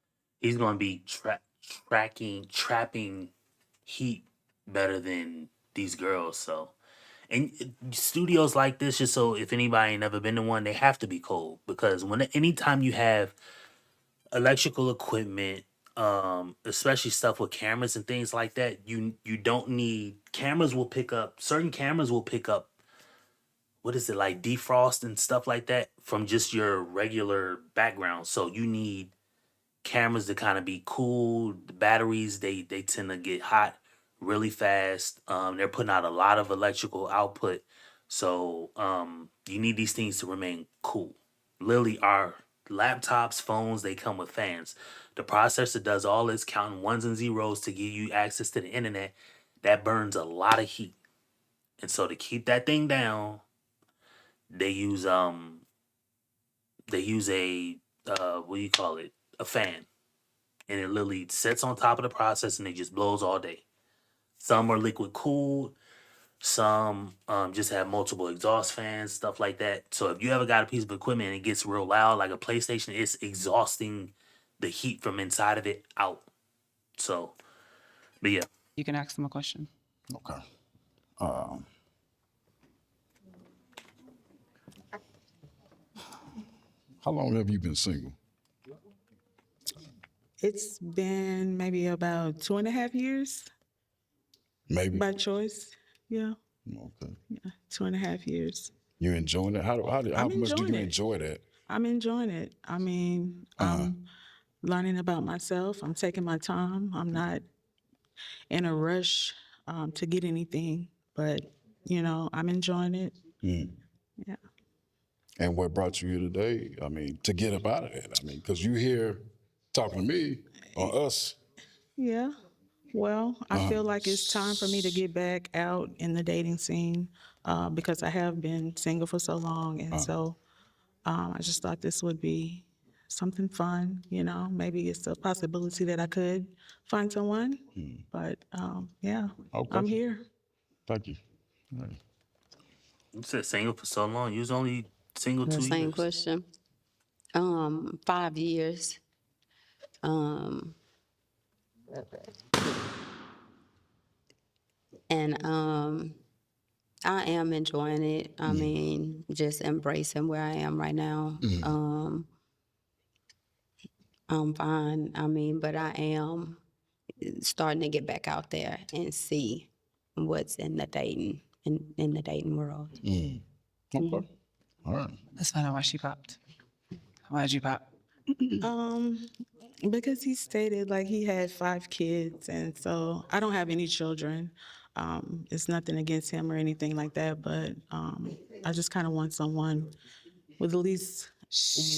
S1: he's going to be trapping heat better than these girls. So, and studios like this, just so if anybody ain't never been to one, they have to be cold because anytime you have electrical equipment, especially stuff with cameras and things like that, you don't need cameras. Certain cameras will pick up. What is it like defrost and stuff like that from just your regular background. So you need cameras to kind of be cool. The batteries they tend to get hot really fast. They're putting out a lot of electrical output, so you need these things to remain cool. Literally, our laptops, phones, they come with fans. The processor does all this counting ones and zeros to give you access to the internet. That burns a lot of heat, and so to keep that thing down, they use a what do you call it? A fan. And it literally sits on top of the process and it just blows all day. Some are liquid cooled, some just have multiple exhaust fans, stuff like that. So if you ever got a piece of equipment and it gets real loud, like a PlayStation, it's exhausting the heat from inside of it out. So, but yeah.
S3: You can ask them a question.
S2: Okay. How long have you been single?
S10: It's been maybe about 2.5 years
S2: Maybe.
S10: by choice. Yeah,
S2: Okay.
S10: 2.5 years.
S2: You enjoying it? How much do
S10: enjoying
S2: you
S10: it.
S2: enjoy that?
S10: I'm enjoying it. I mean, I'm learning about myself. I'm taking my time. I'm not in a rush to get anything, but I'm enjoying it. Yeah.
S2: And what brought you here today? I mean, to get up out of that. I mean, because you here talking to me or us.
S10: Yeah. Well, I feel like it's time for me to get back out in the dating scene because I have been single for so long. And so I just thought this would be something fun. Maybe it's a possibility that I could find someone. But yeah,
S2: Okay.
S10: I'm here.
S2: Thank you. All right.
S1: You said single for so long. You was only single
S12: The
S1: 2
S12: same
S1: years.
S12: question. 5 years. Um, and I am enjoying it. I mean, just embracing where I am right now. I'm fine. I mean, but I am starting to get back out there and see what's in the dating world.
S2: Okay. All right.
S3: Let's find out why she popped. Why'd you pop?
S10: Because he stated like he had 5 kids, and so I don't have any children. It's nothing against him or anything like that, but I just kind of want someone with at least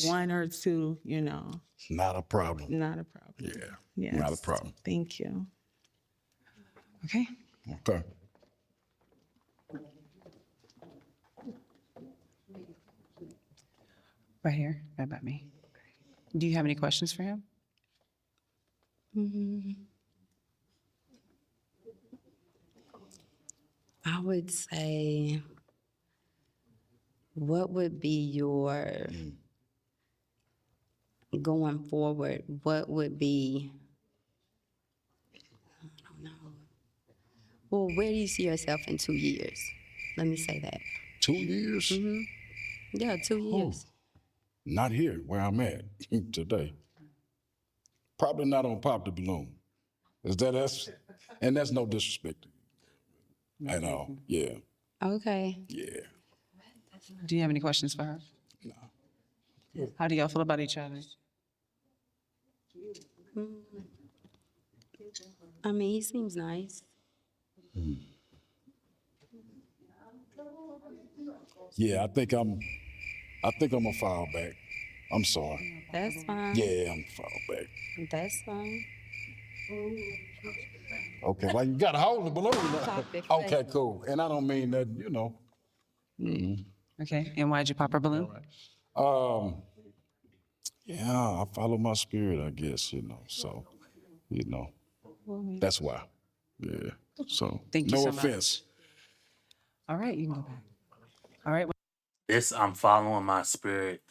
S10: 1 or 2, you know.
S2: Not a problem.
S10: Not a problem.
S2: Yeah.
S10: Yes.
S2: Not a problem.
S10: Thank you.
S3: Okay.
S2: Okay.
S3: Right here, right about me. Do you have any questions for him?
S12: I would say, what would be your, going forward, what would be, I don't know. Well, where do you see yourself in 2 years? Let me say that.
S2: 2 years?
S12: Yeah, 2 years.
S2: Not here where I'm at today. Probably not on Pop the Balloon. And that's no disrespect to you at all. Yeah.
S12: Okay.
S2: Yeah.
S3: Do you have any questions for her? No. How do y'all feel about each other?
S12: I mean, he seems nice.
S2: Yeah, I think I'm gonna fall back. I'm sorry.
S12: That's fine.
S2: Yeah, I'm gonna fall back.
S12: That's fine.
S2: Okay, well, you gotta hold the balloon.
S12: Topic.
S2: Okay, cool. And I don't mean that, you know.
S3: Okay, and why'd you pop her balloon?
S2: Yeah, I follow my spirit, I guess, you know. So, you know, that's why. Yeah. So,
S3: Thank you
S2: no
S3: so much.
S2: offense.
S3: All right, you can go back. All right.
S1: This I'm following my spirit.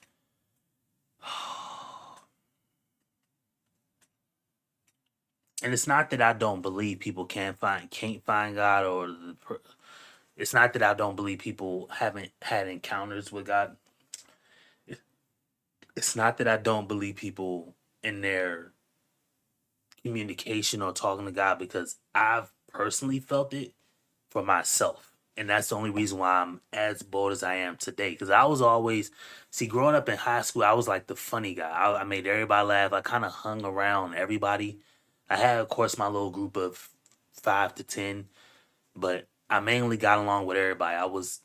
S1: And it's not that I don't believe people can't find God, or it's not that I don't believe people haven't had encounters with God. It's not that I don't believe people in their communication or talking to God, because I've personally felt it for myself. And that's the only reason why I'm as bold as I am today. Because I was always, growing up in high school, I was like the funny guy. I made everybody laugh. I kind of hung around everybody. I had, of course, my little group of 5 to 10, but I mainly got along with everybody. I was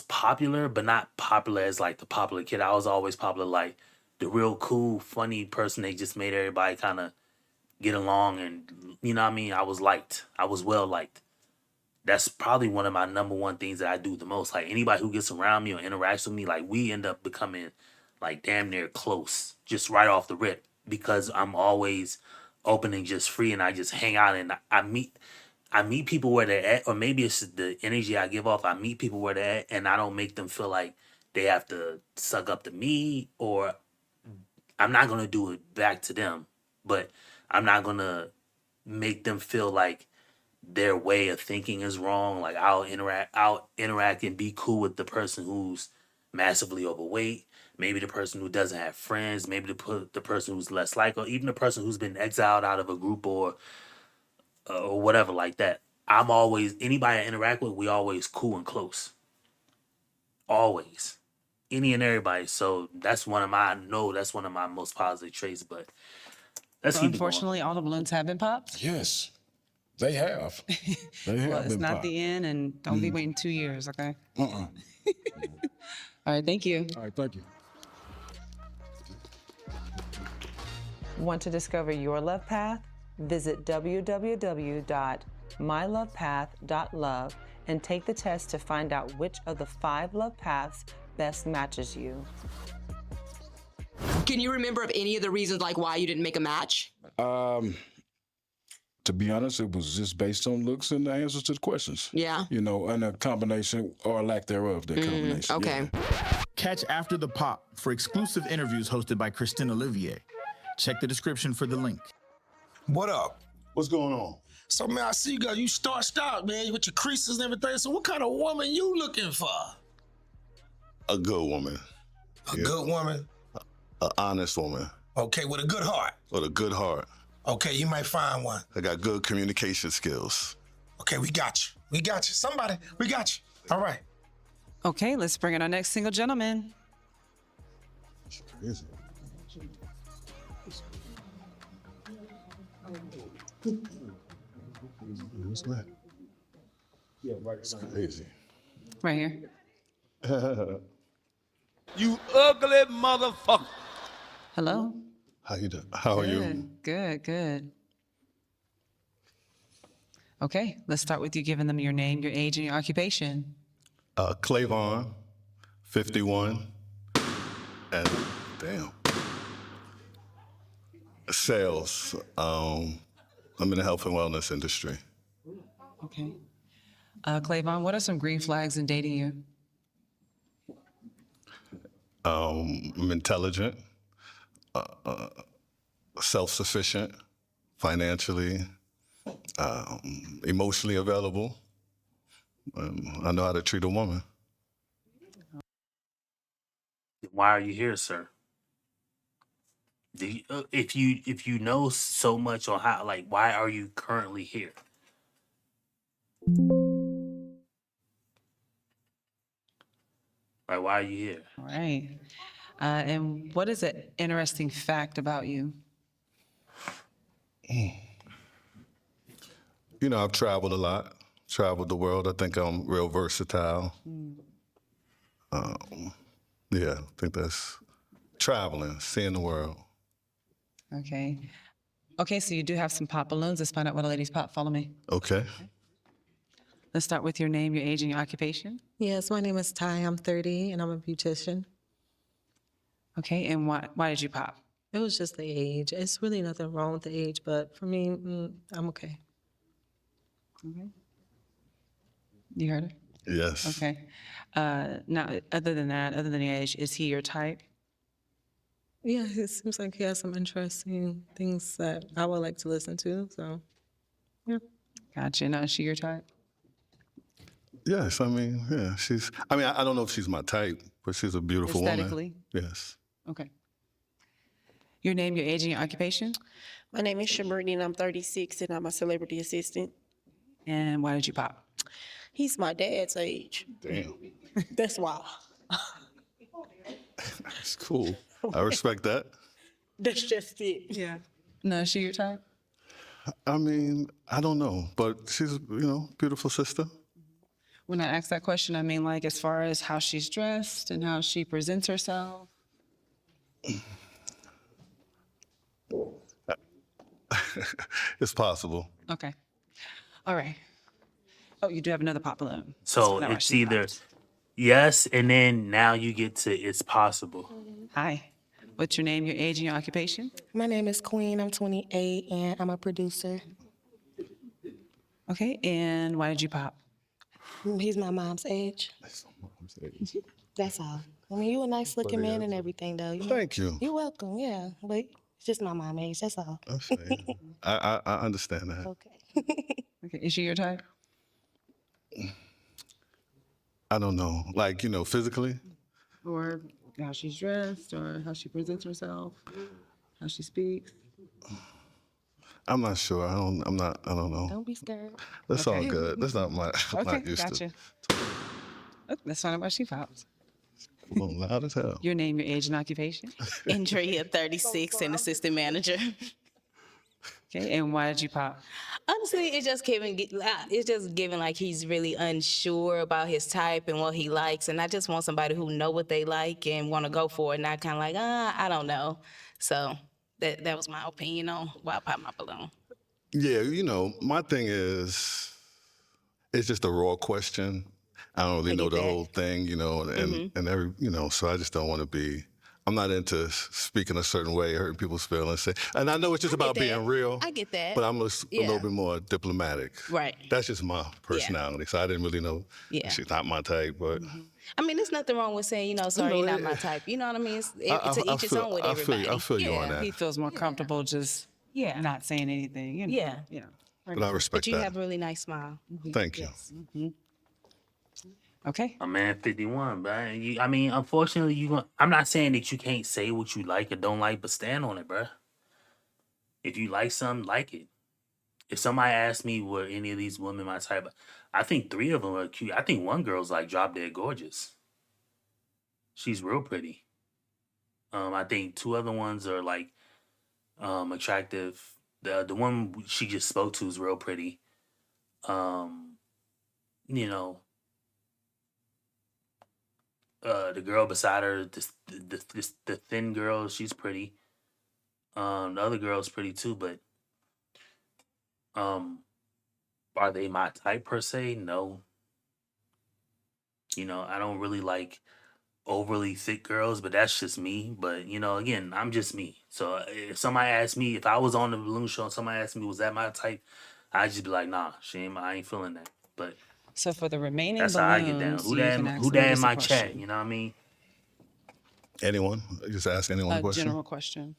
S1: popular, but not popular as like the popular kid. I was always popular, like the real cool, funny person. They just made everybody kind of get along, and you know what I mean? I was liked. I was well liked. That's probably one of my number one things that I do the most. Like anybody who gets around me or interacts with me, like we end up becoming like damn near close, just right off the rip, because I'm always open and just free, and I just hang out, and I meet people where they're at, or maybe it's the energy I give off. I meet people where they're at, and I don't make them feel like they have to suck up to me, or I'm not gonna do it back to them, but I'm not gonna make them feel like their way of thinking is wrong. Like I'll interact and be cool with the person who's massively overweight, maybe the person who doesn't have friends, maybe the person who's less like, or even the person who's been exiled out of a group or whatever like that. I'm always, anybody I interact with, we always cool and close. Always. Any and everybody. So that's one of my most positive traits, but let's
S3: So
S1: keep it going.
S3: unfortunately, all the balloons have been popped.
S2: Yes, they have. They have
S3: Well, it's
S2: been
S3: not
S2: popped.
S3: the end, and don't be waiting 2 years, okay?
S2: Uh-uh.
S3: All right, thank you.
S2: All right, thank you.
S14: Want to discover your love path? Visit www.mylovepath.love and take the test to find out which of the 5 love paths best matches you.
S15: Can you remember of any of the reasons like why you didn't make a match?
S2: To be honest, it was just based on looks and the answers to the questions.
S15: Yeah.
S2: You know, and a combination or lack thereof, that combination.
S15: Okay.
S2: Yeah.
S16: Catch After the Pop for exclusive interviews hosted by Christine Olivier. Check the description for the link.
S17: What up?
S2: What's going on?
S17: So, man, I see you starched out, man, with your creases and everything. So what kind of woman you looking for?
S18: A good woman.
S17: A good woman?
S18: An honest woman.
S17: Okay, with a good heart.
S18: With a good heart.
S17: Okay, you might find one.
S18: I got good communication skills.
S17: Okay, we got you. We got you. Somebody, we got you. All right.
S3: Okay, let's bring in our next single gentleman.
S2: That's crazy. What's that? Yeah, right. It's crazy.
S3: Right here.
S4: You ugly motherfucker.
S3: Hello.
S18: How you doing? How are you?
S3: Good, good. Okay, let's start with you giving them your name, your age, and your occupation.
S18: Clavon, 51, and damn. Sales. I'm in the health and wellness industry.
S3: Okay. Clavon, what are some green flags in dating you?
S18: I'm intelligent, self-sufficient, financially, emotionally available. I know how to treat a woman.
S1: Why are you here, sir? Do you, if you know so much on how, like, why are you currently here? Right, why are you here?
S3: All right. And what is an interesting fact about you?
S18: You know, I've traveled a lot, traveled the world. I think I'm real versatile. Yeah, I think that's traveling, seeing the world.
S3: Okay. Okay, so you do have some pop balloons. Let's find out what a lady's pop. Follow me.
S18: Okay.
S3: Let's start with your name, your age, and your occupation.
S6: Yes, my name is Ty. I'm 30 and I'm a beautician.
S3: Okay, and why did you pop?
S6: It was just the age. It's really nothing wrong with the age, but for me, I'm okay.
S3: Okay. You heard her?
S18: Yes.
S3: Okay. Now, other than that, other than the age, is he your type?
S6: Yeah, it seems like he has some interesting things that I would like to listen to. So, yeah.
S3: Gotcha. Now, is she your type?
S18: Yes, I mean, yeah, I don't know if she's my type, but she's a beautiful woman.
S3: Aesthetically?
S18: Yes.
S3: Okay. Your name, your age, and your occupation?
S13: My name is Shabrini and I'm 36 and I'm a celebrity assistant.
S3: And why did you pop?
S13: He's my dad's age.
S18: Damn.
S13: That's why.
S18: That's cool. I respect that.
S13: That's just it.
S3: Yeah. No, is she your type?
S18: I mean, I don't know, but she's, beautiful sister.
S3: When I ask that question, I mean, like, as far as how she's dressed and how she presents herself.
S18: It's possible.
S3: Okay. All right. Oh, you do have another pop balloon.
S1: So
S3: Now I
S1: it's
S3: see
S1: either
S3: pops.
S1: yes, and then now you get to it's possible.
S3: Hi. What's your name, your age, and your occupation?
S19: My name is Queen. I'm 28 and I'm a producer.
S3: Okay, and why did you pop?
S19: He's my mom's age. That's all. I mean, you a nice looking man and everything, though.
S18: Thank you.
S19: You're welcome, yeah. But it's just my mom's age, that's all.
S18: I understand that.
S19: Okay.
S3: Okay, is she your type?
S18: I don't know. Like, physically?
S3: Or how she's dressed, or how she presents herself, how she speaks?
S18: I'm not sure. I don't know.
S19: Don't be scared.
S18: That's all good. That's not my, I'm
S3: Okay,
S18: not used
S3: gotcha.
S18: to.
S3: Oh, let's find out why she pops.
S18: Come on, loud as hell.
S3: Your name, your age, and occupation?
S9: Andrea, 36, and assistant manager.
S3: Okay, and why did you pop?
S9: Honestly, it's just giving like he's really unsure about his type and what he likes, and I just want somebody who know what they like and want to go for it, not kind of like, I don't know. So that was my opinion on why I popped my balloon.
S18: Yeah, my thing is, it's just a raw question. I don't really know the whole thing, and every, so I just don't want to be I'm not into speaking a certain way, hurting people's feelings. And I know it's just about being real.
S19: I get that.
S18: But I'm a little bit more diplomatic.
S19: Right.
S18: That's just my personality. So I didn't really know she's not my type, but.
S19: I mean, there's nothing wrong with saying, sorry, you're not my type. You know what I mean? To each his own with everybody.
S18: I feel you on that.
S3: He feels more comfortable just not saying anything.
S19: Yeah.
S18: But I respect
S19: But you
S18: that.
S19: have a really nice smile.
S18: Thank you.
S3: Mm-hmm. Okay.
S1: A man 51, bro. I mean, unfortunately, I'm not saying that you can't say what you like or don't like, but stand on it, bro. If you like something, like it. If somebody asked me were any of these women my type, I think 3 of them are cute. I think one girl's like drop dead gorgeous. She's real pretty. I think 2 other ones are like attractive. The one she just spoke to is real pretty. You know, the girl beside her, the thin girl, she's pretty. The other girl's pretty too, but are they my type per se? No. I don't really like overly thick girls, but that's just me. But again, I'm just me. So if somebody asked me, if I was on the balloon show and somebody asked me, was that my type? I'd just be like, nah, I ain't feeling that. But
S3: So for the remaining
S1: that's how I get down.
S3: balloons, you can ask
S1: Who that in
S3: ladies a
S1: my chat?
S3: question.
S1: You know what I mean?
S18: Anyone? Just ask anyone a
S3: A
S18: question.
S3: general question.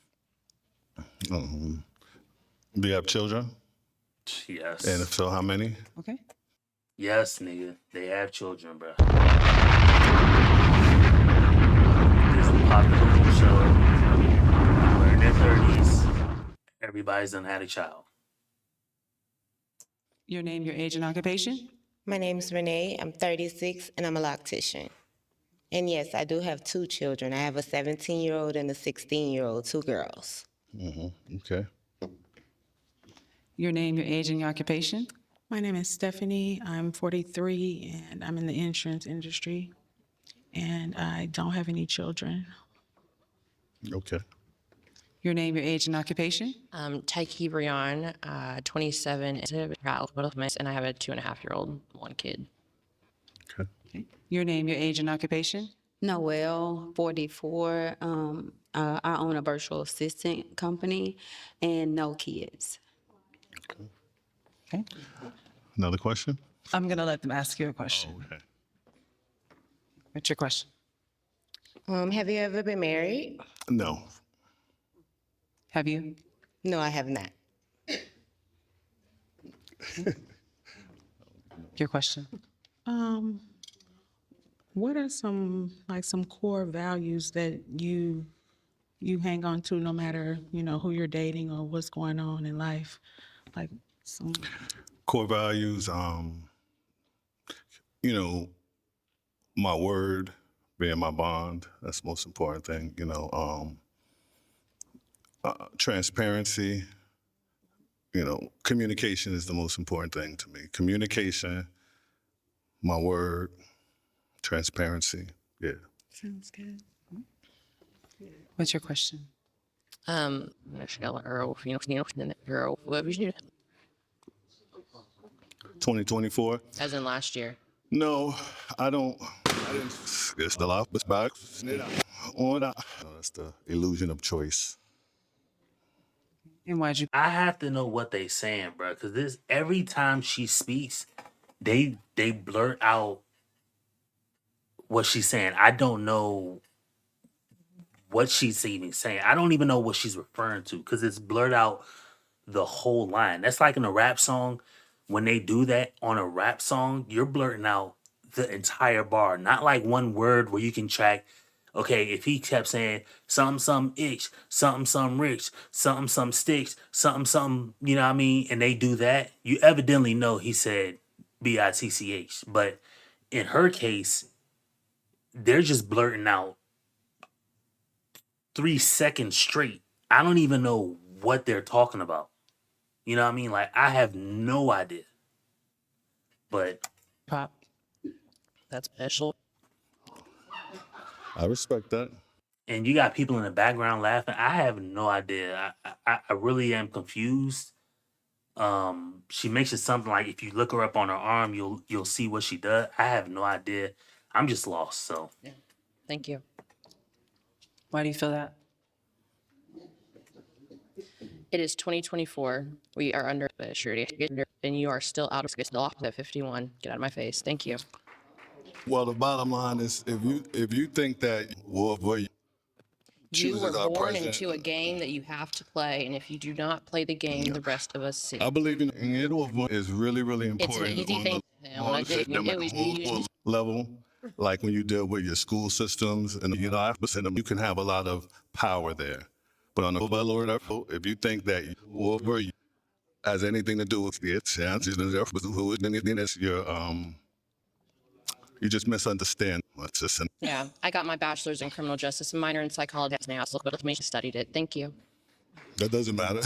S18: Do you have children?
S1: Yes.
S18: And if so, how many?
S3: Okay.
S1: Yes, nigga. They have children, bro. This is the Pop the Balloon show. We're in their 30s. Everybody's done had a child.
S3: Your name, your age, and occupation?
S5: My name is Renee. I'm 36, and I'm a loctician. And yes, I do have 2 children. I have a 17-year-old and a 16-year-old, 2 girls.
S18: Okay.
S3: Your name, your age, and your occupation?
S10: My name is Stephanie. I'm 43 and I'm in the insurance industry. And I don't have any children.
S18: Okay.
S3: Your name, your age, and occupation?
S11: Taiki Brian, 27, and I have a 2.5-year-old, 1 kid.
S18: Okay.
S3: Your name, your age, and occupation?
S12: Noelle, 44. I own a virtual assistant company and no kids.
S3: Okay.
S18: Another question?
S3: I'm going to let them ask you a question.
S18: Okay.
S3: What's your question?
S5: Have you ever been married?
S18: No.
S3: Have you?
S5: No, I have not.
S3: Your question?
S10: What are some core values that you hang on to no matter, who you're dating or what's going on in life? Like some
S18: Core values, my word being my bond. That's the most important thing. Transparency. Communication is the most important thing to me. Communication, my word, transparency. Yeah.
S10: sounds good.
S3: What's your question?
S11: Girl,
S18: 2024.
S11: as in last year.
S18: No, I didn't. It's the life back. That's the illusion of choice.
S3: And why'd you?
S1: I have to know what they saying, bro, because every time she speaks, they blurt out what she's saying. I don't know what she's even saying. I don't even know what she's referring to because it's blurred out the whole line. That's like in a rap song. When they do that on a rap song, you're blurting out the entire bar, not like one word where you can track. Okay, if he kept saying something itch, something rich, something sticks, something, you know what I mean? And they do that, you evidently know he said bitch. But in her case, they're just blurting out 3 seconds straight. I don't even know what they're talking about. You know what I mean? Like, I have no idea. But
S3: Pop.
S11: That's special.
S18: I respect that.
S1: And you got people in the background laughing. I have no idea. I really am confused. She makes it something like if you look her up on her arm, you'll see what she does. I have no idea. I'm just lost. So
S11: Thank you.
S3: Why do you feel that?
S11: It is 2024. We are under surety, and you are still out of still off at 51. Get out of my face. Thank you.
S18: Well, the bottom line is, if you think that whoever
S11: You
S18: chooses
S11: were
S18: our
S11: born
S18: president,
S11: into a game that you have to play, and if you do not play the game, the rest of us see.
S18: I believe in it is really, really
S11: It's an
S18: important
S11: easy thing.
S18: on the level. Like when you deal with your school systems, and you can have a lot of power there. But on the overlord level, if you think that whoever has anything to do with the chances, then it's you just misunderstand. It's just
S11: Yeah, I got my bachelor's in criminal justice and minor in psychology. Now, I studied it. Thank you.
S18: that doesn't matter.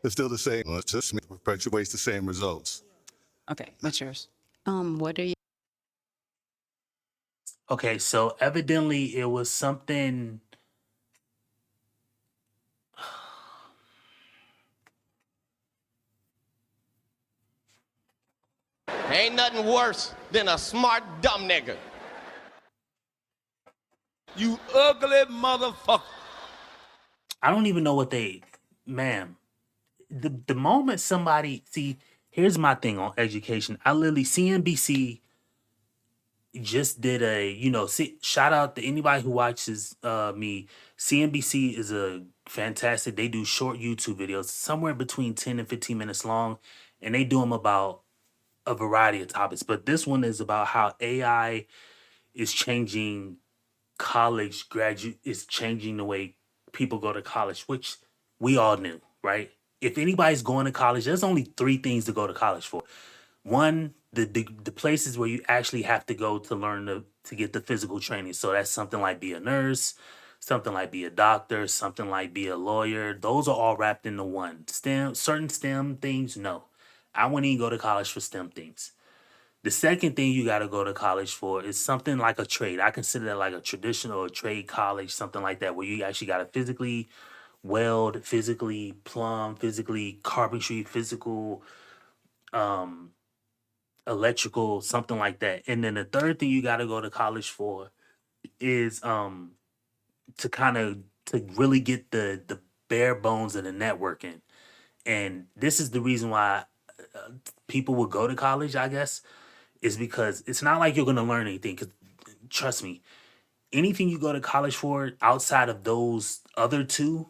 S18: It's still the same. It just perpetuates the same results.
S3: Okay, what's yours?
S12: What are you?
S1: Okay, so evidently it was something.
S4: Ain't nothing worse than a smart dumb nigga. You ugly motherfucker.
S1: I don't even know what ma'am. The moment somebody here's my thing on education. I literally CNBC just did shout out to anybody who watches me. CNBC is a fantastic. They do short YouTube videos, somewhere between 10 and 15 minutes long, and they do them about a variety of topics. But this one is about how AI is changing is changing the way people go to college, which we all knew, right? If anybody's going to college, there's only three things to go to college for. One, the places where you actually have to go to learn to get the physical training. So that's something like be a nurse, something like be a doctor, something like be a lawyer. Those are all wrapped into one. Certain STEM things, no. I wouldn't even go to college for STEM things. The second thing you got to go to college for is something like a trade. I consider that like a traditional or trade college, something like that, where you actually got to physically weld, physically plumb, physically carpentry, physical electrical, something like that. And then the third thing you got to go to college for is to kind of to really get the bare bones of the networking. And this is the reason why people would go to college, I guess, is because it's not like you're going to learn anything. Because trust me, anything you go to college for outside of those other two,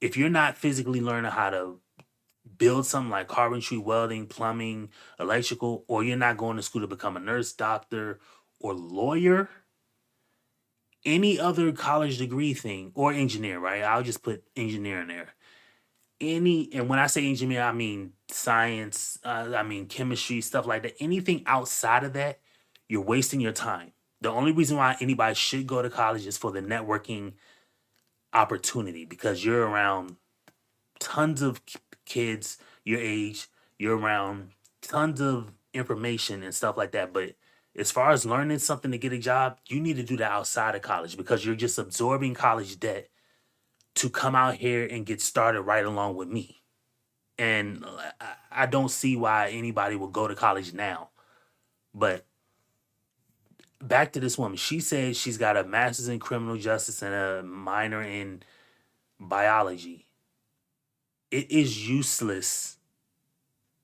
S1: if you're not physically learning how to build something like carpentry, welding, plumbing, electrical, or you're not going to school to become a nurse, doctor, or lawyer, any other college degree thing, or engineer, right? I'll just put engineer in there. And when I say engineer, I mean science, I mean chemistry, stuff like that. Anything outside of that, you're wasting your time. The only reason why anybody should go to college is for the networking opportunity, because you're around tons of kids your age, you're around tons of information and stuff like that. But as far as learning something to get a job, you need to do that outside of college, because you're just absorbing college debt to come out here and get started right along with me. And I don't see why anybody would go to college now. But back to this woman. She says she's got a master's in criminal justice and a minor in biology. It is useless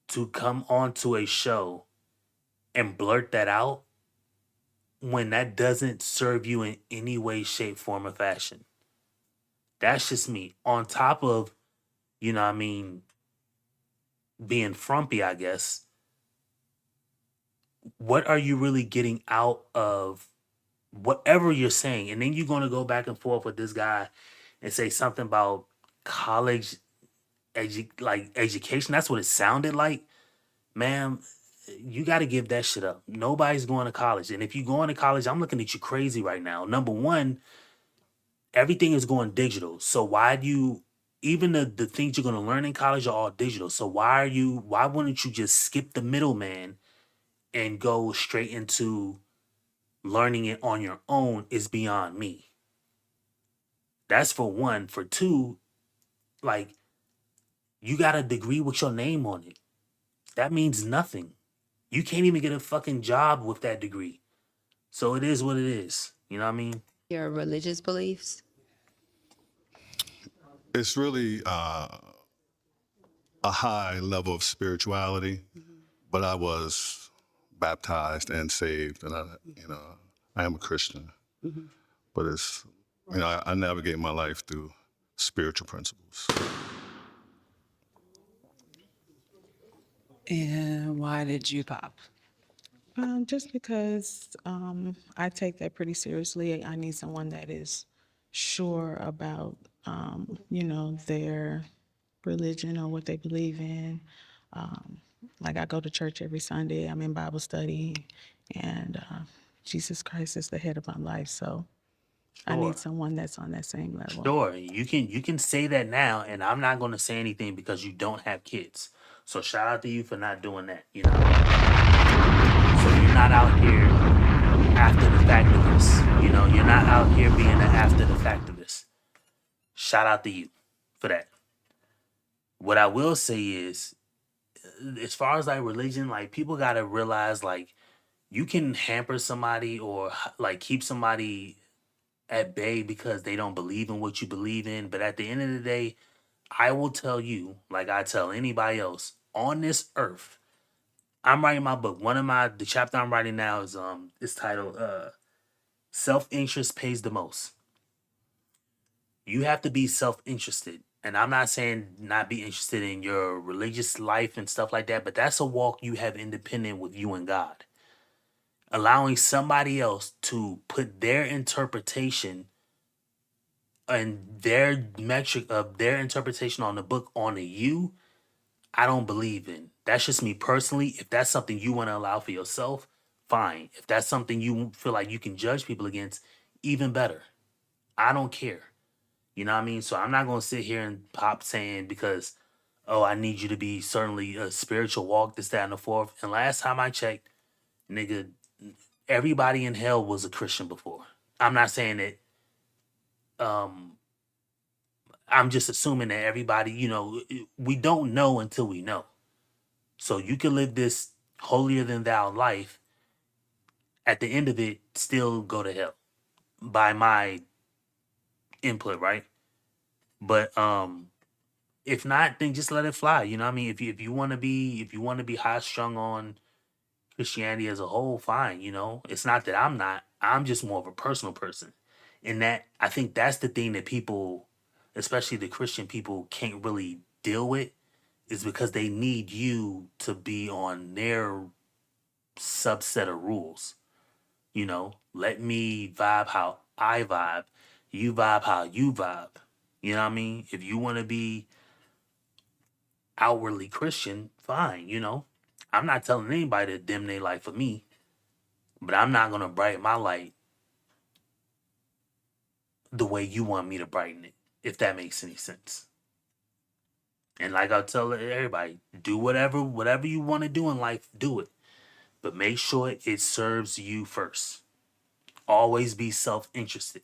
S1: to come onto a show and blurt that out when that doesn't serve you in any way, shape, form, or fashion. That's just me. On top of, what I mean, being frumpy, I guess. What are you really getting out of whatever you're saying? And then you're going to go back and forth with this guy and say something about college education. That's what it sounded like. Ma'am, you got to give that shit up. Nobody's going to college. And if you're going to college, I'm looking at you crazy right now. Number one, everything is going digital. So why do you, even the things you're going to learn in college are all digital. So why wouldn't you just skip the middleman and go straight into learning it on your own? Is beyond me. That's for one. For two, like, you got a degree with your name on it. That means nothing. You can't even get a fucking job with that degree. So it is what it is. You know what I mean?
S12: Your religious beliefs?
S18: It's really a high level of spirituality, but I was baptized and saved, and I am a Christian. But it's, I navigate my life through spiritual principles.
S3: And why did you pop?
S10: Just because I take that pretty seriously. I need someone that is sure about, their religion or what they believe in. Like I go to church every Sunday. I'm in Bible study, and Jesus Christ is the head of my life. So I
S1: Sure.
S10: need someone that's on that same level.
S1: Sure, you can say that now, and I'm not going to say anything because you don't have kids. So shout out to you for not doing that. So you're not out here after the fact of this. You're not out here being an after the fact of this. Shout out to you for that. What I will say is, as far as like religion, like people gotta realize like you can hamper somebody or like keep somebody at bay because they don't believe in what you believe in. But at the end of the day, I will tell you, like I tell anybody else on this earth, I'm writing my book. The chapter I'm writing now is titled Self-Interest Pays the Most. You have to be self-interested. And I'm not saying not be interested in your religious life and stuff like that, but that's a walk you have independent with you and God. Allowing somebody else to put their interpretation and their metric of their interpretation on the book onto you, I don't believe in. That's just me personally. If that's something you want to allow for yourself, fine. If that's something you feel like you can judge people against, even better. I don't care. You know what I mean? So I'm not going to sit here and pop saying because, oh, I need you to be certainly a spiritual walk, this, that, and the fourth. And last time I checked, nigga, everybody in hell was a Christian before. I'm not saying that, I'm just assuming that everybody, we don't know until we know. So you can live this holier than thou life. At the end of it, still go to hell by my input, right? But if not, then just let it fly. You know what I mean? If you want to be high strung on Christianity as a whole, fine. It's not that I'm not. I'm just more of a personal person. And that I think that's the thing that people, especially the Christian people, can't really deal with, is because they need you to be on their subset of rules. Let me vibe how I vibe. You vibe how you vibe. You know what I mean? If you want to be outwardly Christian, fine. I'm not telling anybody to dim their light for me, but I'm not going to brighten my light the way you want me to brighten it, if that makes any sense. And like I tell everybody, do whatever you want to do in life, do it. But make sure it serves you first. Always be self-interested.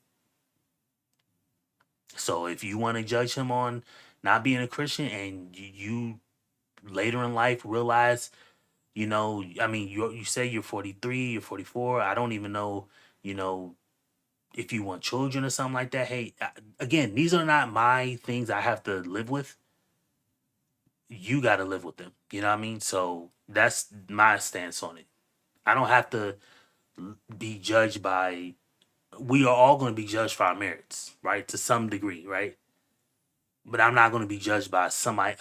S1: So if you want to judge him on not being a Christian and you later in life realize, I mean, you say you're 43, you're 44. I don't even know, if you want children or something like that. Hey, again, these are not my things I have to live with. You got to live with them. You know what I mean? So that's my stance on it. I don't have to be judged by, we are all going to be judged for our merits, right? To some degree, right? But I'm not going to be judged by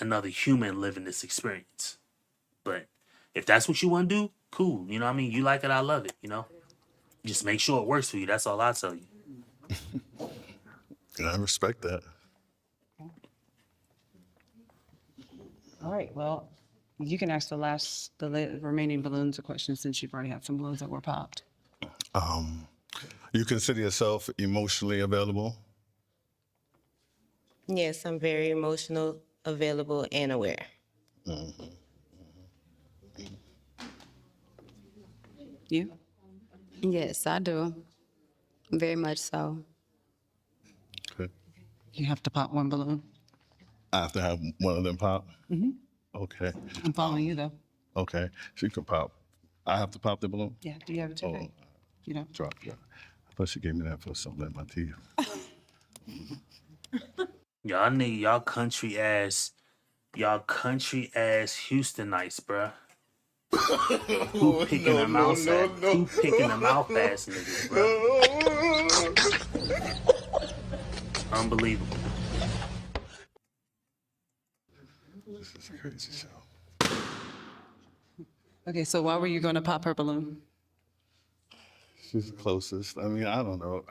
S1: another human living this experience. But if that's what you want to do, cool. You know what I mean? You like it, I love it, Just make sure it works for you. That's all I tell you.
S18: I respect that.
S3: All right. Well, you can ask the remaining balloons a question since you've already had some balloons that were popped.
S18: You consider yourself emotionally available?
S5: Yes, I'm very emotional, available, and aware.
S18: Mm-hmm.
S3: You?
S12: Yes, I do. Very much so.
S18: Okay.
S3: You have to pop one balloon.
S18: I have to have one of them pop?
S3: Mm-hmm.
S18: Okay.
S3: I'm following you, though.
S18: Okay. She can pop. I have to pop the balloon?
S3: Yeah. Do you have a toothpick? You don't?
S18: Drop. I thought she gave me that for something in my teeth.
S1: Y'all country ass Houstonites, bruh. Who
S4: Oh,
S1: picking
S4: no,
S1: them
S4: no,
S1: out
S4: no,
S1: ass?
S4: no.
S1: Who picking them out ass niggas, bruh? Unbelievable.
S18: This is a crazy show.
S3: Okay, so why were you going to pop her balloon?
S18: She's the closest. I mean, I don't know.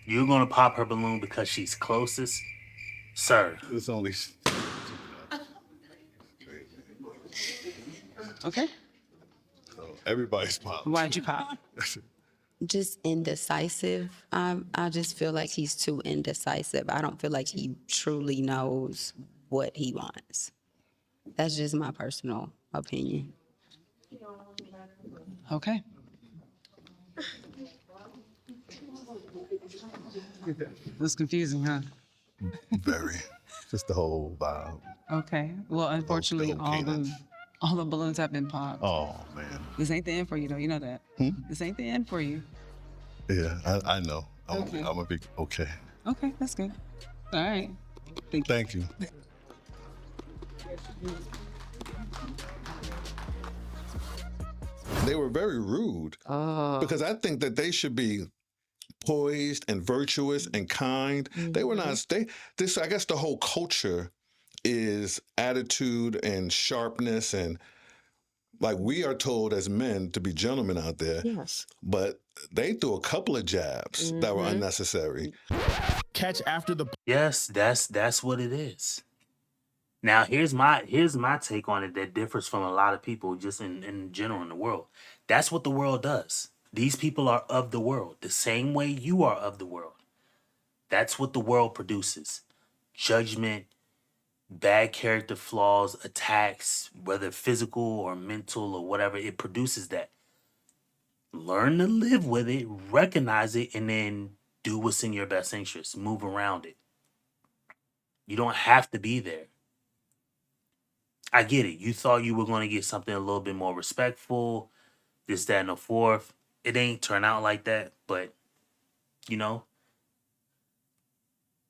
S1: You're gonna pop her balloon because she's closest, sir.
S18: It's only.
S3: Okay.
S18: So everybody's popped.
S3: Why'd you pop?
S12: Just indecisive. I just feel like he's too indecisive. I don't feel like he truly knows what he wants. That's just my personal opinion.
S3: Okay. It's confusing, huh?
S18: Very. Just the whole vibe.
S3: Okay. Well, unfortunately, all the balloons have been popped.
S18: Oh man.
S3: This ain't the end for you, though. You know that.
S18: Hmm?
S3: This ain't the end for you.
S18: Yeah, I know. I'm
S3: Okay.
S18: gonna be okay.
S3: Okay, that's good. All right.
S18: Thank you. They were very rude because I think that they should be poised and virtuous and kind. They were not. This. I guess the whole culture is attitude and sharpness and like we are told as men to be gentlemen out there.
S13: Yes.
S18: But they threw a couple of jabs that were unnecessary.
S16: Catch after the.
S1: Yes, that's what it is. Now here's my take on it that differs from a lot of people just in general in the world. That's what the world does. These people are of the world, the same way you are of the world. That's what the world produces. Judgment, bad character flaws, attacks, whether physical or mental or whatever, it produces that. Learn to live with it, recognize it, and then do what's in your best interest. Move around it. You don't have to be there. I get it. You thought you were going to get something a little bit more respectful, this, that, and the fourth. It ain't turn out like that, but you know,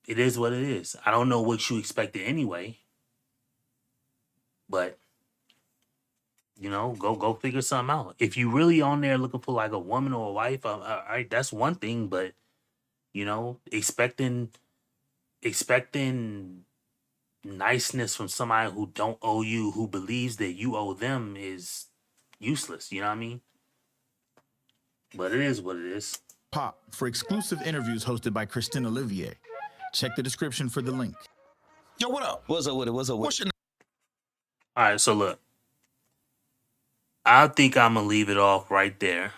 S1: it is what it is. I don't know what you expected anyway, but you know, go figure something out. If you really on there looking for like a woman or a wife, that's one thing. But you know, expecting niceness from somebody who don't owe you, who believes that you owe them, is useless. You know what I mean? But it is what it is.
S16: Pop for exclusive interviews hosted by Christine Olivier. Check the description for the link.
S17: Yo, what up?
S15: What's up with it? What's up with it?
S17: What's your
S1: All right, so look, I think I'm gonna leave it off right there.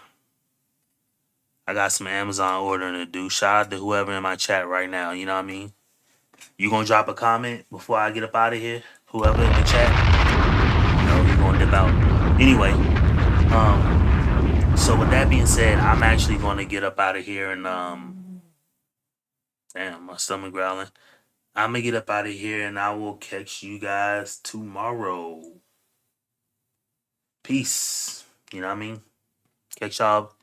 S1: I got some Amazon ordering to do. Shout out to whoever in my chat right now. You know what I mean? You gonna drop a comment before I get up out of here? Whoever in the chat? No, you gonna dip out. Anyway, so with that being said, I'm actually gonna get up out of here and damn, my stomach growling. I'm gonna get up out of here and I will catch you guys tomorrow. Peace. You know what I mean? Catch y'all.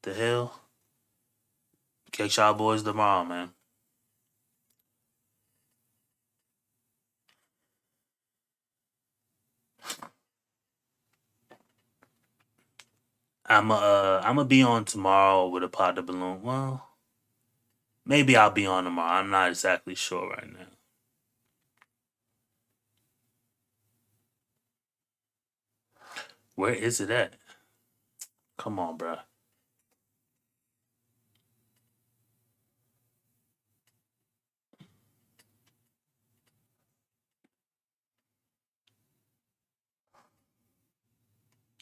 S1: The hell? Catch y'all boys tomorrow, man. I'm be on tomorrow with a pot of balloon. Well, maybe I'll be on tomorrow. I'm not exactly sure right now. Where is it at? Come on, bruh.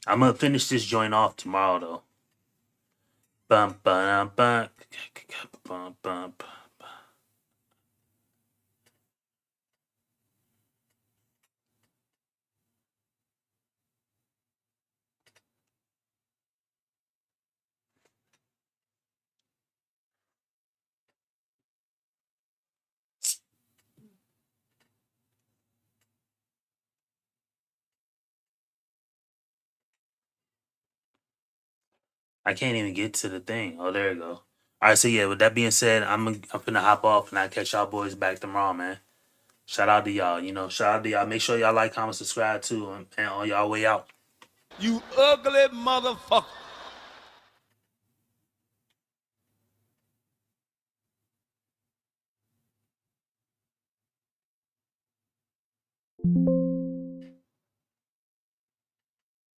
S1: I'm gonna finish this joint off tomorrow though. Bum bum bum bum bum. I can't even get to the thing. Oh, there you go. All right, so yeah, with that being said, I'm finna hop off and I'll catch y'all boys back tomorrow, man. Shout out to y'all, shout out to y'all. Make sure y'all like, comment, subscribe too, and on y'all way out.
S4: You ugly motherfucker.